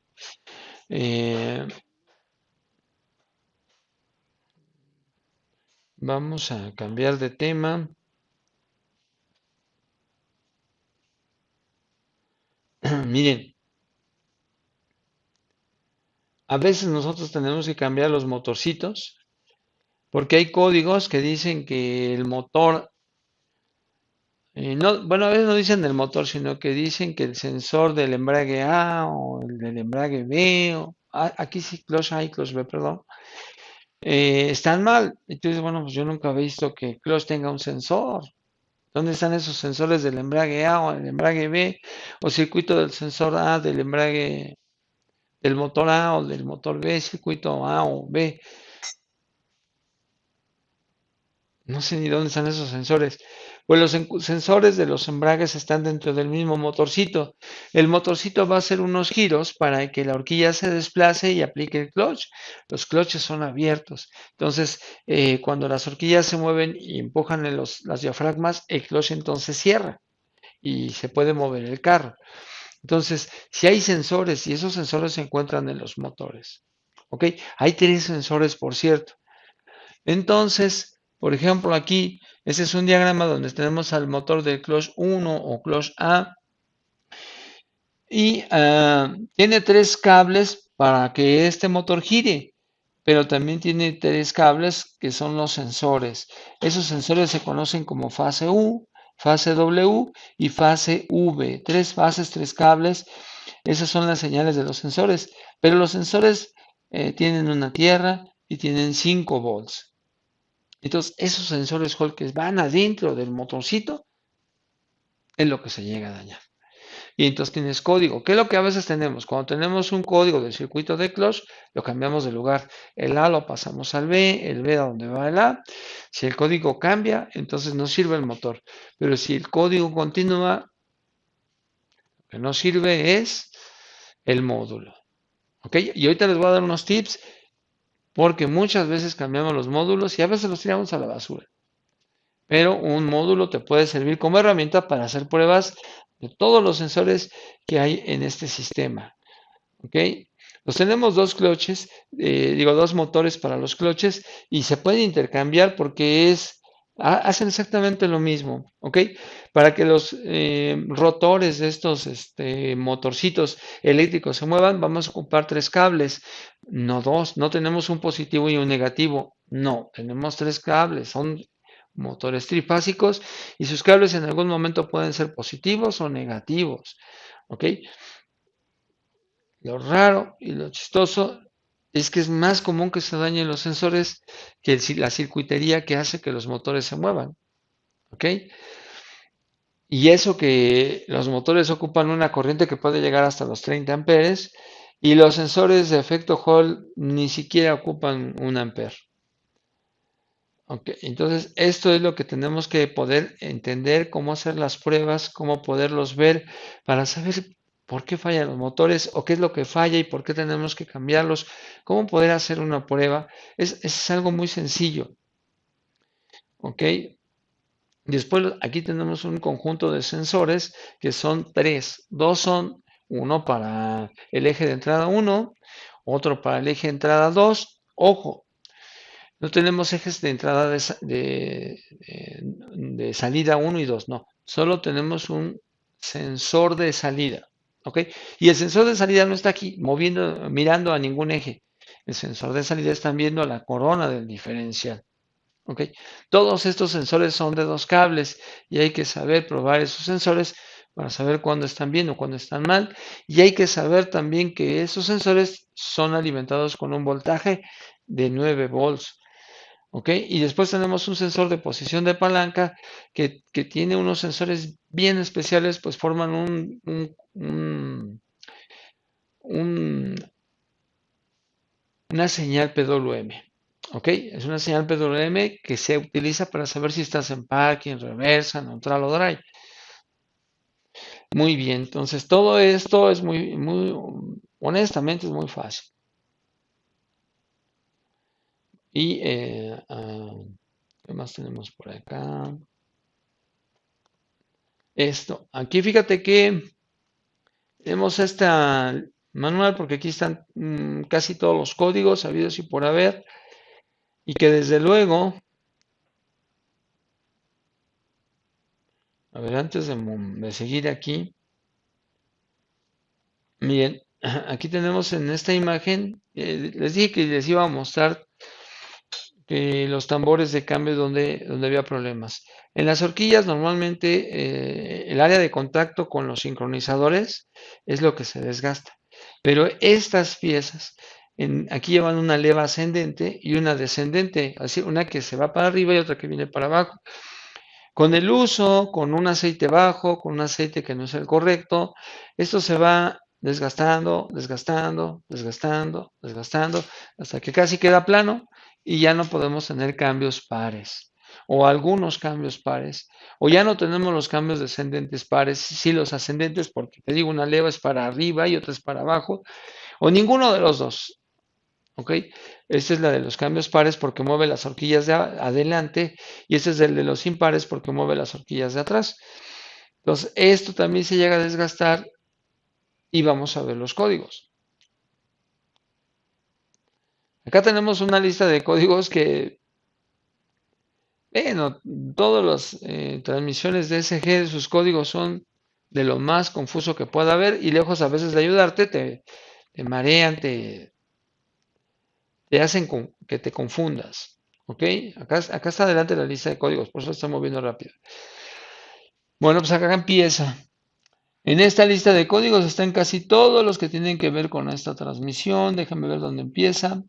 Eh, Vamos a cambiar de tema. Miren, a veces nosotros tenemos que cambiar los motorcitos porque hay códigos que dicen que el motor, no, bueno, a veces no dicen del motor, sino que dicen que el sensor del embrague A o el del embrague B, aquí sí clutch A y clutch B, perdón, están mal. Entonces, bueno, pues yo nunca he visto que clutch tenga un sensor. ¿Dónde están esos sensores del embrague A o del embrague B? O circuito del sensor A del embrague del motor A o del motor B, circuito A o B. No sé ni dónde están esos sensores. Pues los sensores de los embragues están dentro del mismo motorcito. El motorcito va a hacer unos giros para que la horquilla se desplace y aplique el clutch. Los clutches son abiertos. Entonces, cuando las horquillas se mueven y empujan en las diafragmas, el clutch entonces cierra y se puede mover el carro. Entonces, si hay sensores y esos sensores se encuentran en los motores. ¿Ok? Hay tres sensores, por cierto. Entonces, por ejemplo, aquí, este es un diagrama donde tenemos al motor del clutch 1 o clutch A y tiene tres cables para que este motor gire, pero también tiene tres cables que son los sensores. Esos sensores se conocen como fase U, fase W y fase V. Tres fases, tres cables. Esas son las señales de los sensores, pero los sensores tienen una tierra y tienen 5 volts. Entonces, esos sensores Hall que van adentro del motorcito es lo que se llega a dañar. Y entonces tienes código. ¿Qué es lo que a veces tenemos? Cuando tenemos un código del circuito de clutch, lo cambiamos de lugar. El A lo pasamos al B, el B a donde va el A. Si el código cambia, entonces no sirve el motor. Pero si el código continúa, lo que no sirve es el módulo. ¿Ok? Y ahorita les voy a dar unos tips porque muchas veces cambiamos los módulos y a veces los tiramos a la basura. Pero un módulo te puede servir como herramienta para hacer pruebas de todos los sensores que hay en este sistema. ¿Ok? Los tenemos dos cloches, dos motores para los cloches y se pueden intercambiar porque hacen exactamente lo mismo. ¿Ok? Para que los rotores de estos motorcitos eléctricos se muevan, vamos a ocupar tres cables, no dos. No tenemos un positivo y un negativo. No, tenemos tres cables. Son motores trifásicos y sus cables en algún momento pueden ser positivos o negativos. ¿Ok? Lo raro y lo chistoso es que es más común que se dañen los sensores que la circuitería que hace que los motores se muevan, ¿ok? Y eso que los motores ocupan una corriente que puede llegar hasta los 30 amperes y los sensores de efecto Hall ni siquiera ocupan un ampere. Ok, entonces esto es lo que tenemos que poder entender, cómo hacer las pruebas, cómo poderlos ver para saber por qué fallan los motores o qué es lo que falla y por qué tenemos que cambiarlos, cómo poder hacer una prueba. Es algo muy sencillo, ¿ok? Después aquí tenemos un conjunto de sensores que son tres. Dos son uno para el eje de entrada 1, otro para el eje de entrada 2. Ojo, no tenemos ejes de entrada de salida 1 y 2, no. Solo tenemos un sensor de salida. ¿Ok? Y el sensor de salida no está aquí mirando a ningún eje. El sensor de salida está viendo a la corona del diferencial. ¿Ok? Todos estos sensores son de dos cables y hay que saber probar esos sensores para saber cuándo están bien o cuándo están mal. Y hay que saber también que esos sensores son alimentados con un voltaje de 9 volts. ¿Ok? Y después tenemos un sensor de posición de palanca que tiene unos sensores bien especiales, pues forman un- una señal PWM. ¿Ok? Es una señal PWM que se utiliza para saber si estás en parking, reversa, neutral o drive. Muy bien, entonces todo esto es honestamente es muy fácil. Y, ¿qué más tenemos por acá? Esto, aquí fíjate que tenemos esta manual porque aquí están casi todos los códigos habidos y por haber y que desde luego, a ver, antes de seguir aquí, miren, aquí tenemos en esta imagen, les dije que les iba a mostrar los tambores de cambio donde había problemas. En las horquillas normalmente el área de contacto con los sincronizadores es lo que se desgasta. Pero estas piezas aquí llevan una leva ascendente y una descendente, así una que se va para arriba y otra que viene para abajo. Con el uso, con un aceite bajo, con un aceite que no es el correcto, esto se va desgastando, desgastando, desgastando, desgastando, hasta que casi queda plano y ya no podemos tener cambios pares o algunos cambios pares, o ya no tenemos los cambios descendentes pares, sí los ascendentes, porque te digo, una leva es para arriba y otra es para abajo, o ninguno de los dos. ¿Ok? Esta es la de los cambios pares porque mueve las horquillas de adelante y este es el de los impares porque mueve las horquillas de atrás. Entonces, esto también se llega a desgastar y vamos a ver los códigos. Acá tenemos una lista de códigos que, bueno, todas las transmisiones de SG, sus códigos son de lo más confuso que pueda haber y lejos a veces de ayudarte, te marean, te hacen que te confundas. ¿Ok? Acá está adelante la lista de códigos, por eso estoy moviendo rápido. Bueno, pues acá empieza. En esta lista de códigos están casi todos los que tienen que ver con esta transmisión. Déjame ver dónde empieza.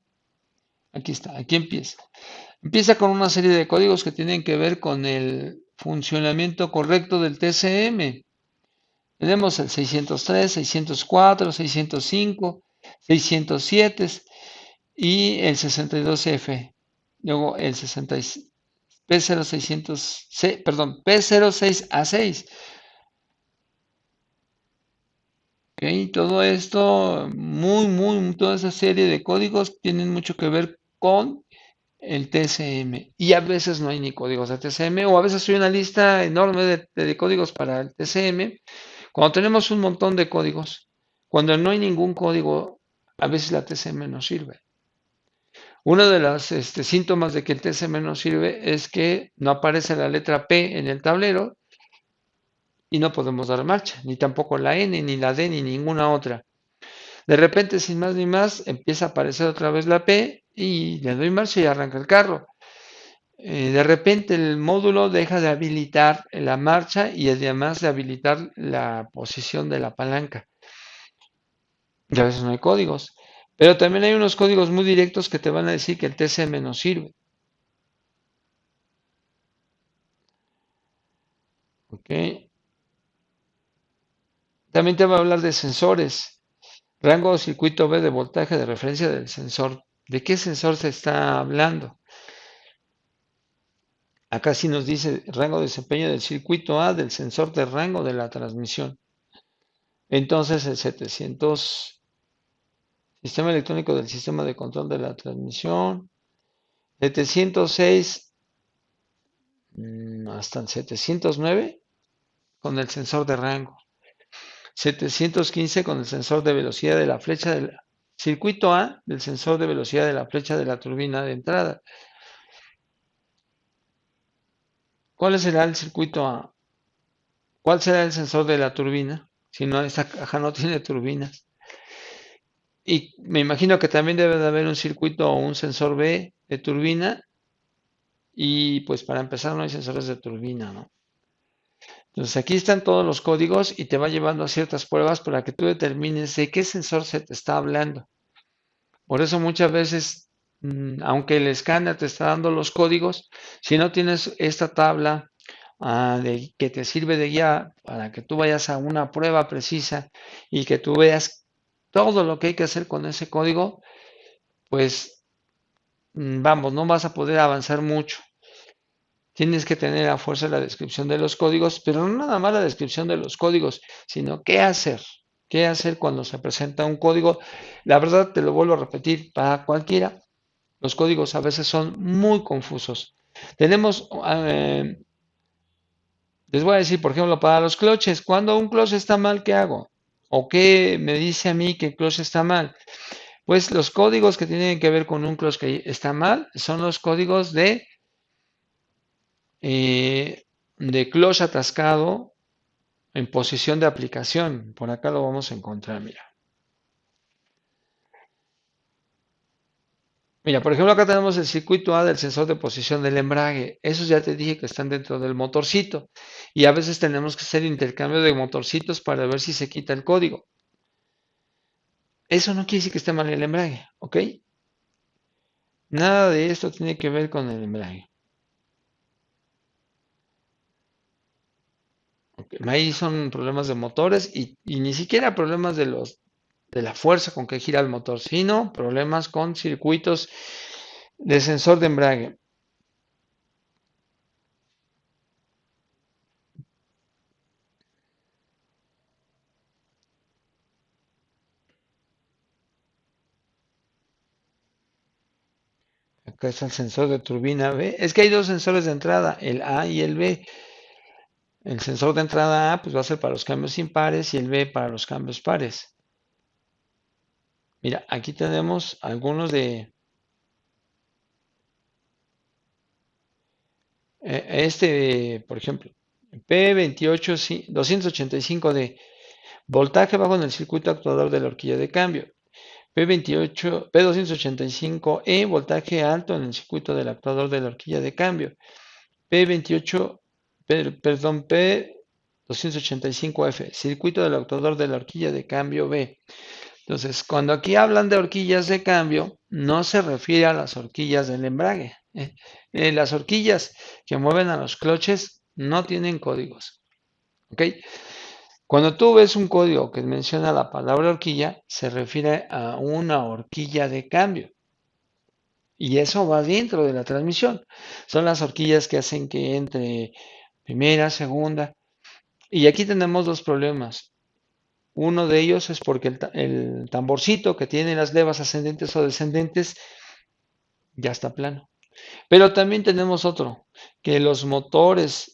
Aquí está, aquí empieza. Empieza con una serie de códigos que tienen que ver con el funcionamiento correcto del TCM. Tenemos el 603, 604, 605, 607 y el 62F. Luego el 66, P0600, perdón, P06A6. Ok, todo esto, toda esa serie de códigos tienen mucho que ver con el TCM. Y a veces no hay ni códigos de TCM, o a veces hay una lista enorme de códigos para el TCM. Cuando tenemos un montón de códigos, cuando no hay ningún código, a veces la TCM no sirve. Uno de los síntomas de que el TCM no sirve es que no aparece la letra P en el tablero y no podemos dar marcha, ni tampoco la N, ni la D, ni ninguna otra. De repente, sin más ni más, empieza a aparecer otra vez la P y le doy marcha y arranca el carro. De repente el módulo deja de habilitar la marcha y además de habilitar la posición de la palanca. Y a veces no hay códigos. Pero también hay unos códigos muy directos que te van a decir que el TCM no sirve. ¿Ok? También te va a hablar de sensores. Rango o circuito B de voltaje de referencia del sensor. ¿De qué sensor se está hablando? Acá sí nos dice rango de desempeño del circuito A del sensor de rango de la transmisión. Entonces el 700, sistema electrónico del sistema de control de la transmisión. 706 hasta el 709 con el sensor de rango. 715 con el sensor de velocidad de la flecha del circuito A del sensor de velocidad de la flecha de la turbina de entrada. ¿Cuál será el circuito A? ¿Cuál será el sensor de la turbina? Si no, esta caja no tiene turbinas. Y me imagino que también debe de haber un circuito o un sensor B de turbina. Y pues para empezar no hay sensores de turbina, ¿no? Entonces aquí están todos los códigos y te va llevando a ciertas pruebas para que tú determines de qué sensor se te está hablando. Por eso muchas veces, aunque el escáner te está dando los códigos, si no tienes esta tabla que te sirve de guía para que tú vayas a una prueba precisa y que tú veas todo lo que hay que hacer con ese código, pues vamos, no vas a poder avanzar mucho. Tienes que tener a fuerza la descripción de los códigos, pero no nada más la descripción de los códigos, sino qué hacer. ¿Qué hacer cuando se presenta un código? La verdad, te lo vuelvo a repetir, para cualquiera, los códigos a veces son muy confusos. Tenemos, les voy a decir, por ejemplo, para los cloches, cuando un cloche está mal, ¿qué hago? ¿O qué me dice a mí que el cloche está mal? Pues los códigos que tienen que ver con un cloche que está mal son los códigos de cloche atascado en posición de aplicación. Por acá lo vamos a encontrar, mira. Mira, por ejemplo, acá tenemos el circuito A del sensor de posición del embrague. Esos ya te dije que están dentro del motorcito. Y a veces tenemos que hacer intercambio de motorcitos para ver si se quita el código. Eso no quiere decir que esté mal el embrague, ¿ok? Nada de esto tiene que ver con el embrague. ¿Ok? Ahí son problemas de motores y ni siquiera problemas de la fuerza con que gira el motor, sino problemas con circuitos de sensor de embrague. Acá está el sensor de turbina B. Es que hay dos sensores de entrada, el A y el B. El sensor de entrada A pues va a ser para los cambios impares y el B para los cambios pares. Mira, aquí tenemos algunos de por ejemplo, P28 285D, voltaje bajo en el circuito actuador de la horquilla de cambio. P28, P285E, voltaje alto en el circuito del actuador de la horquilla de cambio. P28, perdón, P285F, circuito del actuador de la horquilla de cambio B. Entonces, cuando aquí hablan de horquillas de cambio, no se refiere a las horquillas del embrague. Las horquillas que mueven a los cloches no tienen códigos. ¿Ok? Cuando tú ves un código que menciona la palabra horquilla, se refiere a una horquilla de cambio. Y eso va dentro de la transmisión. Son las horquillas que hacen que entre primera, segunda. Y aquí tenemos dos problemas. Uno de ellos es porque el tamborcito que tiene las levas ascendentes o descendentes ya está plano. Pero también tenemos otro, que los motores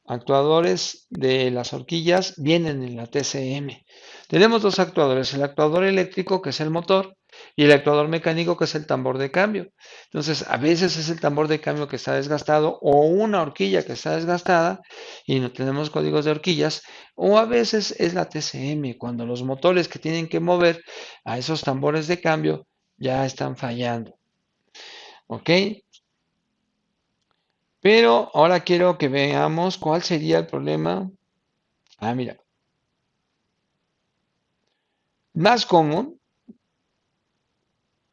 actuadores de las horquillas vienen en la TCM. Tenemos dos actuadores, el actuador eléctrico, que es el motor, y el actuador mecánico, que es el tambor de cambio. Entonces, a veces es el tambor de cambio que está desgastado o una horquilla que está desgastada y no tenemos códigos de horquillas, o a veces es la TCM, cuando los motores que tienen que mover a esos tambores de cambio ya están fallando. ¿Ok? Pero ahora quiero que veamos cuál sería el problema. Ah, mira, más común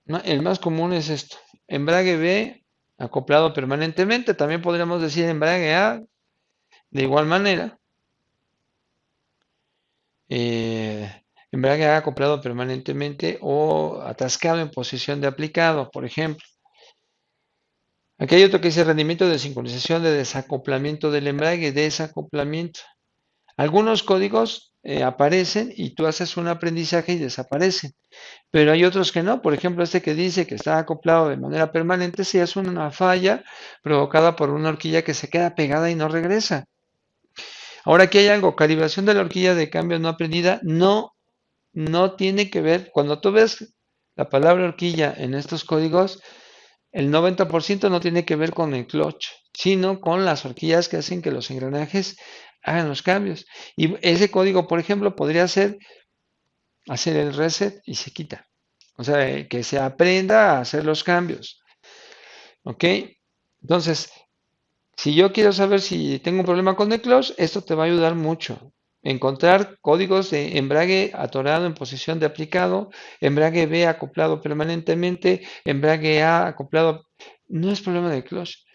¿no? El más común es esto. Embrague B acoplado permanentemente. También podríamos decir embrague A de igual manera. eh, Embrague A acoplado permanentemente o atascado en posición de aplicado, por ejemplo. Aquí hay otro que dice rendimiento de sincronización de desacoplamiento del embrague, desacoplamiento. Algunos códigos aparecen y tú haces un aprendizaje y desaparecen, pero hay otros que no. Por ejemplo, este que dice que está acoplado de manera permanente, si es una falla provocada por una horquilla que se queda pegada y no regresa. Ahora aquí hay algo, calibración de la horquilla de cambio no aprendida, no tiene que ver, cuando tú ves la palabra horquilla en estos códigos, el 90% no tiene que ver con el clutch, sino con las horquillas que hacen que los engranajes hagan los cambios. Y ese código, por ejemplo, podría ser hacer el reset y se quita. O sea, que se aprenda a hacer los cambios. ¿Ok? Entonces, si yo quiero saber si tengo un problema con el clutch, esto te va a ayudar mucho. Encontrar códigos de embrague atorado en posición de aplicado, embrague B acoplado permanentemente, embrague A acoplado. No es problema de clutch.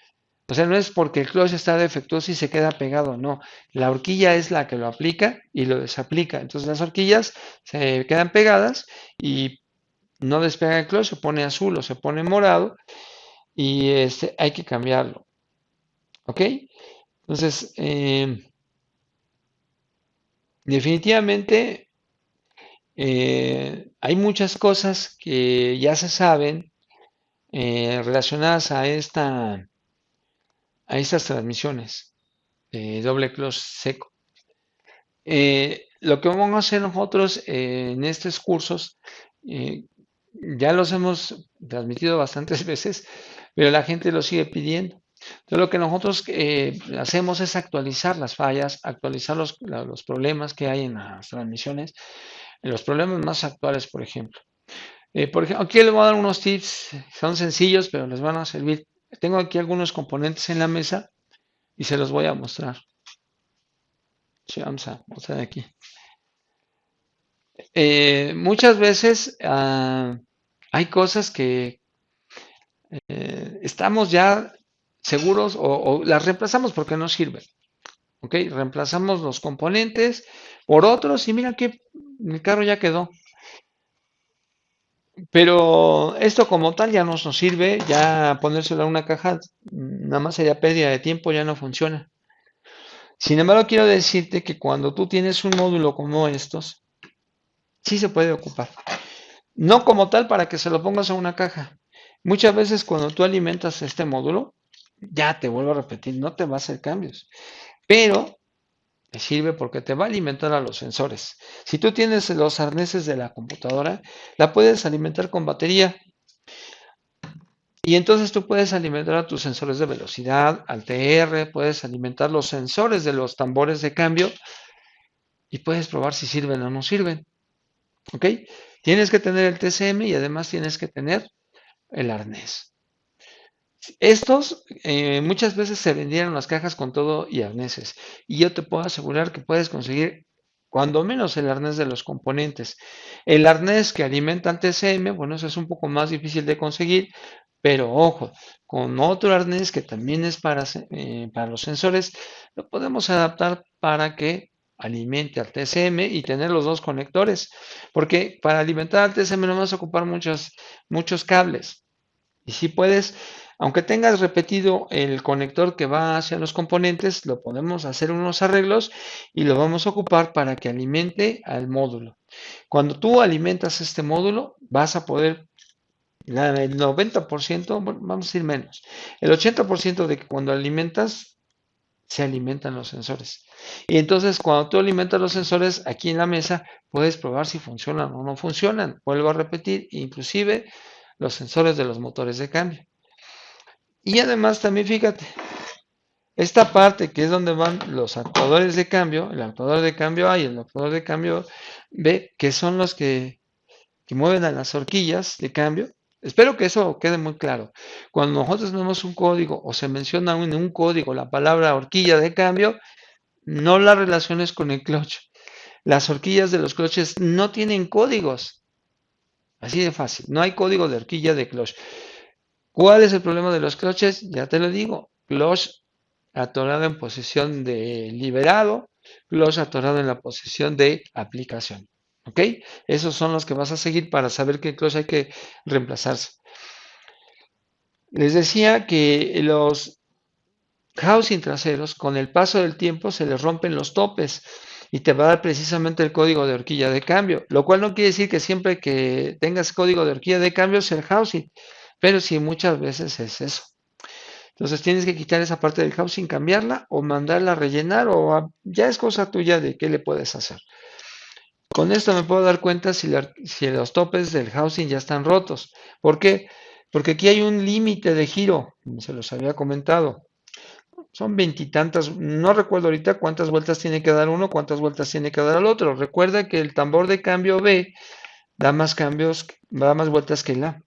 O sea, no es porque el clutch está defectuoso y se queda pegado, no. La horquilla es la que lo aplica y lo desaplica. Entonces las horquillas se quedan pegadas y no despega el clutch, se pone azul o se pone morado y hay que cambiarlo. ¿Ok? Entonces, definitivamente hay muchas cosas que ya se saben relacionadas a estas transmisiones de doble clutch seco. Lo que vamos a hacer nosotros en estos cursos, eh, ya los hemos transmitido bastantes veces, pero la gente lo sigue pidiendo. Entonces, lo que nosotros hacemos es actualizar las fallas, actualizar los problemas que hay en las transmisiones, en los problemas más actuales, por ejemplo. Por ejemplo, aquí les voy a dar unos tips, son sencillos, pero les van a servir. Tengo aquí algunos componentes en la mesa y se los voy a mostrar. Sí, vamos a mostrar aquí. Muchas veces hay cosas que estamos ya seguros o las reemplazamos porque no sirven. ¿Ok? Reemplazamos los componentes por otros y mira que mi carro ya quedó. Pero esto como tal ya no nos sirve, ya ponérselo a una caja nada más sería pérdida de tiempo, ya no funciona. Sin embargo, quiero decirte que cuando tú tienes un módulo como estos, sí se puede ocupar. No como tal para que se lo pongas a una caja. Muchas veces cuando tú alimentas este módulo, ya te vuelvo a repetir, no te va a hacer cambios, pero te sirve porque te va a alimentar a los sensores. Si tú tienes los arneses de la computadora, la puedes alimentar con batería y entonces tú puedes alimentar a tus sensores de velocidad, al TR, puedes alimentar los sensores de los tambores de cambio y puedes probar si sirven o no sirven. ¿Ok? Tienes que tener el TCM y además tienes que tener el arnés. Estos muchas veces se vendían en las cajas con todo y arneses. Y yo te puedo asegurar que puedes conseguir cuando menos el arnés de los componentes. El arnés que alimenta al TCM, bueno, eso es un poco más difícil de conseguir, pero ojo, con otro arnés que también es para los sensores, lo podemos adaptar para que alimente al TCM y tener los dos conectores. Porque para alimentar al TCM no vas a ocupar muchos cables. Y si puedes, aunque tengas repetido el conector que va hacia los componentes, lo podemos hacer unos arreglos y lo vamos a ocupar para que alimente al módulo. Cuando tú alimentas este módulo, vas a poder, el 90%, bueno, vamos a decir menos, el 80% de que cuando alimentas, se alimentan los sensores. Y entonces cuando tú alimentas los sensores aquí en la mesa, puedes probar si funcionan o no funcionan. Vuelvo a repetir, inclusive los sensores de los motores de cambio. Y además también fíjate, esta parte que es donde van los actuadores de cambio, el actuador de cambio A y el actuador de cambio B, que son los que mueven a las horquillas de cambio. Espero que eso quede muy claro. Cuando nosotros tenemos un código o se menciona en un código la palabra horquilla de cambio, no la relaciones con el clutch. Las horquillas de los clutches no tienen códigos. Así de fácil. No hay código de horquilla de clutch. ¿Cuál es el problema de los clutches? Ya te lo digo. Clutch atorado en posición de liberado, clutch atorado en la posición de aplicación. ¿Ok? Esos son los que vas a seguir para saber qué clutch hay que reemplazarse. Les decía que los housing traseros, con el paso del tiempo, se les rompen los topes y te va a dar precisamente el código de horquilla de cambio, lo cual no quiere decir que siempre que tengas código de horquilla de cambio sea el housing, pero sí muchas veces es eso. Entonces tienes que quitar esa parte del housing, cambiarla o mandarla a rellenar ya es cosa tuya de qué le puedes hacer. Con esto me puedo dar cuenta si los topes del housing ya están rotos. ¿Por qué? Porque aquí hay un límite de giro, como se los había comentado. Son veintitantas, no recuerdo ahorita cuántas vueltas tiene que dar uno, cuántas vueltas tiene que dar el otro. Recuerda que el tambor de cambio B da más cambios, da más vueltas que el A.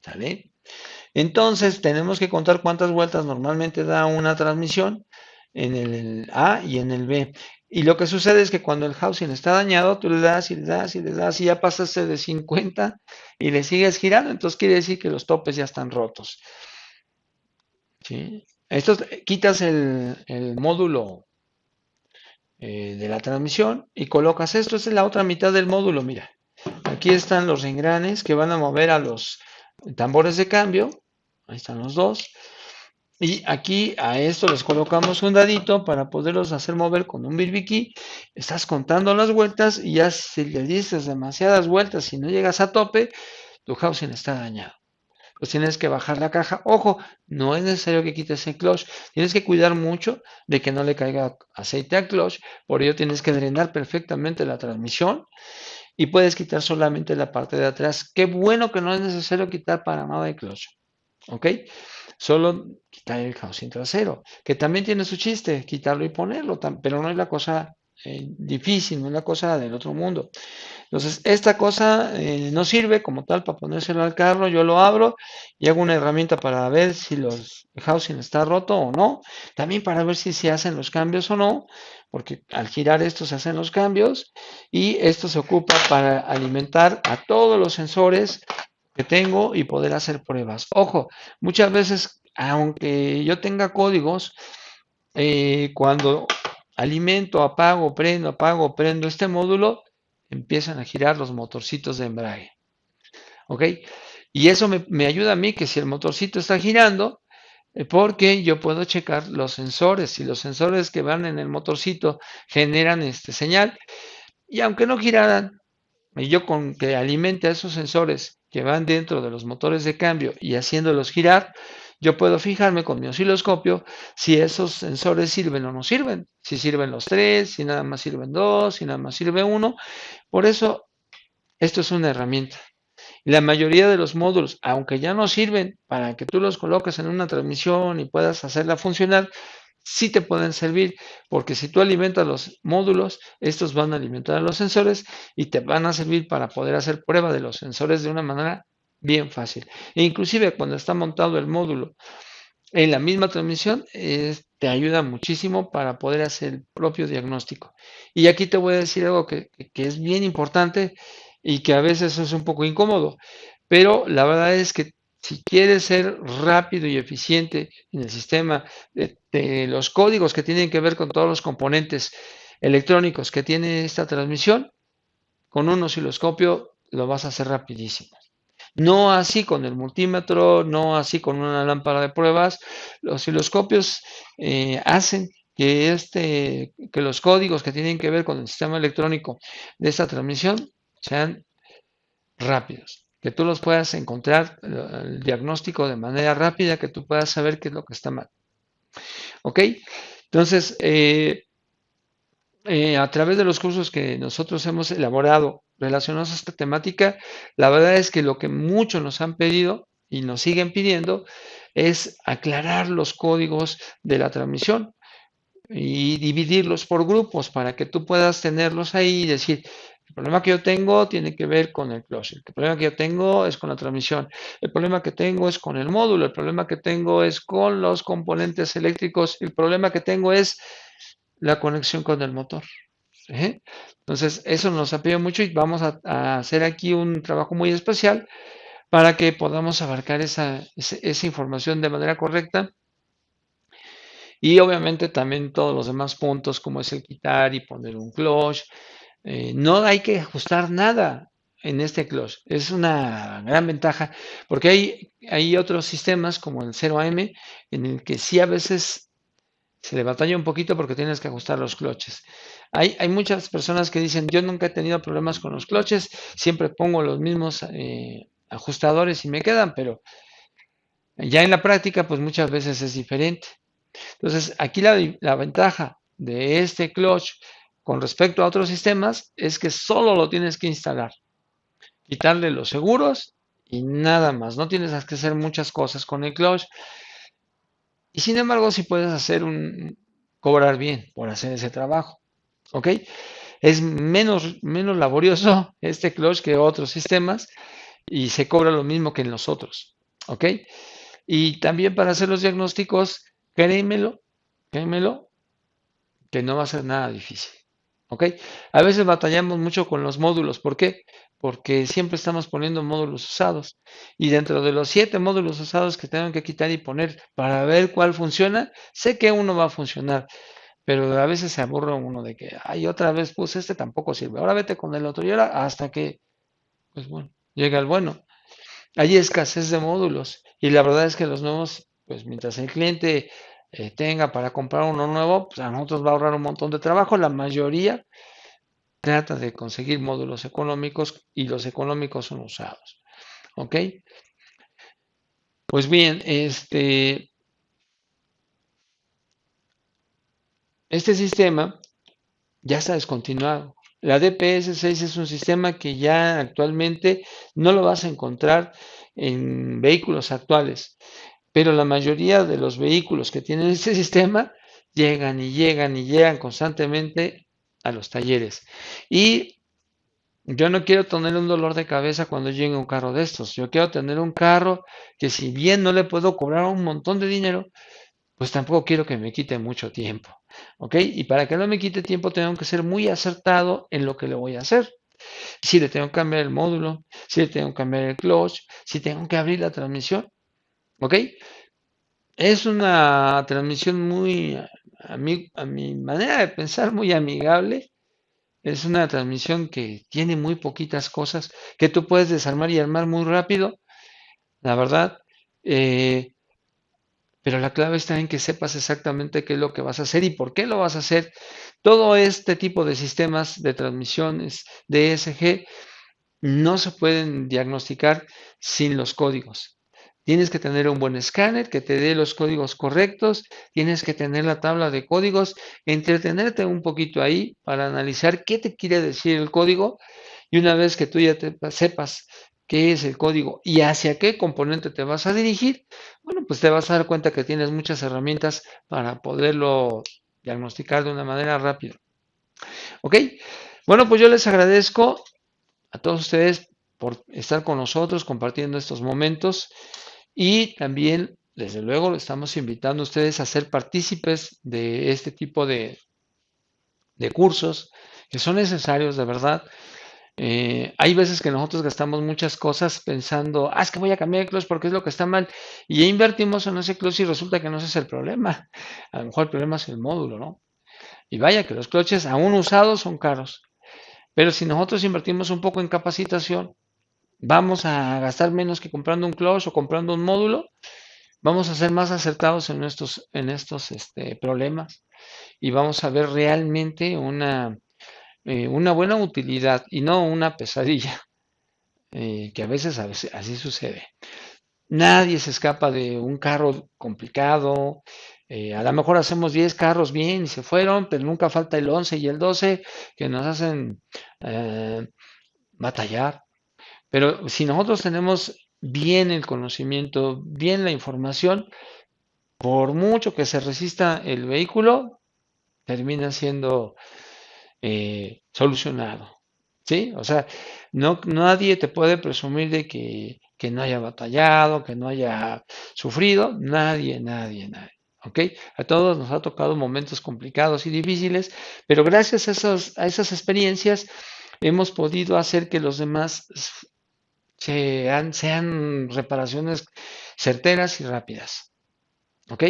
¿Sale? Entonces tenemos que contar cuántas vueltas normalmente da una transmisión en el A y en el B. Y lo que sucede es que cuando el housing está dañado, tú le das y le das y le das y ya pasaste de 50 y le sigues girando. Entonces quiere decir que los topes ya están rotos. ¿Sí? Esto quitas el módulo de la transmisión y colocas esto. Esta es la otra mitad del módulo. Mira, aquí están los engranes que van a mover a los tambores de cambio. Ahí están los dos. Y aquí a esto les colocamos un dadito para poderlos hacer mover con un birbiquí. Estás contando las vueltas y ya si le dices demasiadas vueltas y no llegas a tope, tu housing está dañado. Pues tienes que bajar la caja. Ojo, no es necesario que quites el clutch. Tienes que cuidar mucho de que no le caiga aceite al clutch. Por ello tienes que drenar perfectamente la transmisión y puedes quitar solamente la parte de atrás. Qué bueno que no es necesario quitar para nada el clutch. ¿Ok? Solo quitar el housing trasero, que también tiene su chiste, quitarlo y ponerlo, pero no es la cosa difícil, no es la cosa del otro mundo. Entonces, esta cosa no sirve como tal para ponérselo al carro, yo lo abro y hago una herramienta para ver si el housing está roto o no, también para ver si se hacen los cambios o no, porque al girar esto se hacen los cambios y esto se ocupa para alimentar a todos los sensores que tengo y poder hacer pruebas. Ojo, muchas veces, aunque yo tenga códigos, cuando apago, prendo este módulo, empiezan a girar los motorcitos de embrague. ¿Ok? Y eso me ayuda a mí que si el motorcito está girando, porque yo puedo checar los sensores. Si los sensores que van en el motorcito generan este señal, y aunque no giraran, y yo con que alimente a esos sensores que van dentro de los motores de cambio y haciéndolos girar, yo puedo fijarme con mi osciloscopio si esos sensores sirven o no sirven. Si sirven los tres, si nada más sirven dos, si nada más sirve uno. Por eso, esto es una herramienta. La mayoría de los módulos, aunque ya no sirven para que tú los coloques en una transmisión y puedas hacerla funcionar, sí te pueden servir, porque si tú alimentas los módulos, estos van a alimentar a los sensores y te van a servir para poder hacer prueba de los sensores de una manera bien fácil. E inclusive cuando está montado el módulo en la misma transmisión, te ayuda muchísimo para poder hacer el propio diagnóstico. Y aquí te voy a decir algo que es bien importante y que a veces es un poco incómodo, pero la verdad es que si quieres ser rápido y eficiente en el sistema de los códigos que tienen que ver con todos los componentes electrónicos que tiene esta transmisión, con un osciloscopio lo vas a hacer rapidísimo. No así con el multímetro, no así con una lámpara de pruebas. Los osciloscopios hacen que los códigos que tienen que ver con el sistema electrónico de esta transmisión sean rápidos, que tú los puedas encontrar el diagnóstico de manera rápida, que tú puedas saber qué es lo que está mal. ¿Ok? Entonces, a través de los cursos que nosotros hemos elaborado relacionados a esta temática, la verdad es que lo que muchos nos han pedido y nos siguen pidiendo es aclarar los códigos de la transmisión y dividirlos por grupos para que tú puedas tenerlos ahí y decir, el problema que yo tengo tiene que ver con el clutch, el problema que yo tengo es con la transmisión, el problema que tengo es con el módulo, el problema que tengo es con los componentes eléctricos, el problema que tengo es la conexión con el motor. ¿Sí? Entonces, eso nos apoya mucho y vamos a hacer aquí un trabajo muy especial para que podamos abarcar esa información de manera correcta y obviamente también todos los demás puntos como es el quitar y poner un clutch. No hay que ajustar nada en este clutch. Es una gran ventaja porque hay otros sistemas como el 0AM en el que sí a veces se le batalla un poquito porque tienes que ajustar los cloches. Hay muchas personas que dicen, yo nunca he tenido problemas con los cloches, siempre pongo los mismos ajustadores y me quedan, pero ya en la práctica pues muchas veces es diferente. Entonces aquí la ventaja de este clutch con respecto a otros sistemas es que solo lo tienes que instalar, quitarle los seguros y nada más. No tienes que hacer muchas cosas con el clutch. Y sin embargo, si puedes cobrar bien por hacer ese trabajo. ¿Ok? Es menos laborioso este clutch que otros sistemas y se cobra lo mismo que en los otros. ¿Ok? Y también para hacer los diagnósticos, créemelo, créemelo, que no va a ser nada difícil. ¿Ok? A veces batallamos mucho con los módulos. ¿Por qué? Porque siempre estamos poniendo módulos usados. Y dentro de los 7 módulos usados que tengo que quitar y poner para ver cuál funciona, sé que uno va a funcionar. Pero a veces se aburre uno de que, ay, otra vez puse este, tampoco sirve. Ahora vete con el otro y ahora hasta que, pues bueno, llega el bueno. Hay escasez de módulos y la verdad es que los nuevos, pues mientras el cliente tenga para comprar uno nuevo, pues a nosotros va a ahorrar un montón de trabajo. La mayoría trata de conseguir módulos económicos y los económicos son usados. ¿Ok? Pues bien, este sistema ya está descontinuado. La DPS-6 es un sistema que ya actualmente no lo vas a encontrar en vehículos actuales, pero la mayoría de los vehículos que tienen este sistema llegan y llegan y llegan constantemente a los talleres. Y yo no quiero tener un dolor de cabeza cuando llegue un carro de estos. Yo quiero tener un carro que si bien no le puedo cobrar un montón de dinero, pues tampoco quiero que me quite mucho tiempo. ¿Ok? Y para que no me quite tiempo, tengo que ser muy acertado en lo que le voy a hacer. Si le tengo que cambiar el módulo, si le tengo que cambiar el clutch, si tengo que abrir la transmisión. ¿Ok? Es una transmisión muy, a mi manera de pensar, muy amigable. Es una transmisión que tiene muy poquitas cosas que tú puedes desarmar y armar muy rápido, la verdad. Eh, pero la clave está en que sepas exactamente qué es lo que vas a hacer y por qué lo vas a hacer. Todo este tipo de sistemas de transmisiones DSG no se pueden diagnosticar sin los códigos. Tienes que tener un buen escáner que te dé los códigos correctos, tienes que tener la tabla de códigos, entretenerte un poquito ahí para analizar qué te quiere decir el código y una vez que tú ya sepas qué es el código y hacia qué componente te vas a dirigir, bueno, pues te vas a dar cuenta que tienes muchas herramientas para poderlo diagnosticar de una manera rápida. ¿Ok? Bueno, pues yo les agradezco a todos ustedes por estar con nosotros compartiendo estos momentos y también, desde luego, le estamos invitando a ustedes a ser partícipes de este tipo de cursos que son necesarios de verdad. Hay veces que nosotros gastamos muchas cosas pensando, es que voy a cambiar el clutch porque es lo que está mal, y ya invertimos en ese clutch y resulta que no ese es el problema. A lo mejor el problema es el módulo, ¿no? Y vaya que los clutches aún usados son caros, pero si nosotros invertimos un poco en capacitación, vamos a gastar menos que comprando un clutch o comprando un módulo, vamos a ser más acertados en estos problemas y vamos a ver realmente una buena utilidad y no una pesadilla, que a veces así sucede. Nadie se escapa de un carro complicado. A lo mejor hacemos 10 carros bien y se fueron, pero nunca falta el 11 y el 12 que nos hacen eh, batallar. Pero si nosotros tenemos bien el conocimiento, bien la información, por mucho que se resista el vehículo, termina siendo solucionado. ¿Sí? O sea, no, nadie te puede presumir de que no haya batallado, que no haya sufrido, nadie, nadie, nadie. ¿ok? A todos nos ha tocado momentos complicados y difíciles, pero gracias a esas experiencias hemos podido hacer que los demás sean reparaciones certeras y rápidas, ¿ok?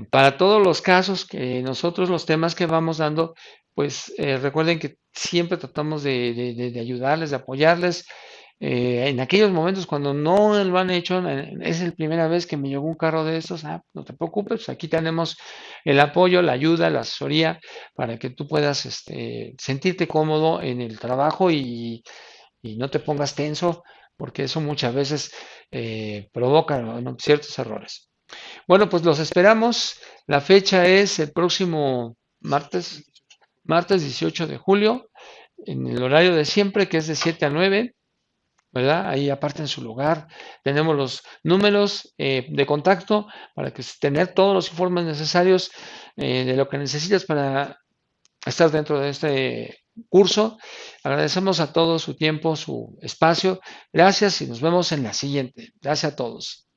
Para todos los casos que nosotros, los temas que vamos dando, pues recuerden que siempre tratamos de ayudarles, de apoyarles. En aquellos momentos cuando no lo han hecho, es la primera vez que me llegó un carro de estos, no te preocupes, aquí tenemos el apoyo, la ayuda, la asesoría para que tú puedas sentirte cómodo en el trabajo y no te pongas tenso, porque eso muchas veces provoca, ¿no?, ciertos errores. Bueno, pues los esperamos. La fecha es el próximo martes 18 de julio, en el horario de siempre, que es de 7 a 9, ¿verdad? Ahí aparte en su lugar. Tenemos los números de contacto para que tener todos los informes necesarios de lo que necesitas para estar dentro de este curso. Agradecemos a todos su tiempo, su espacio. Gracias y nos vemos en la siguiente. Gracias a todos.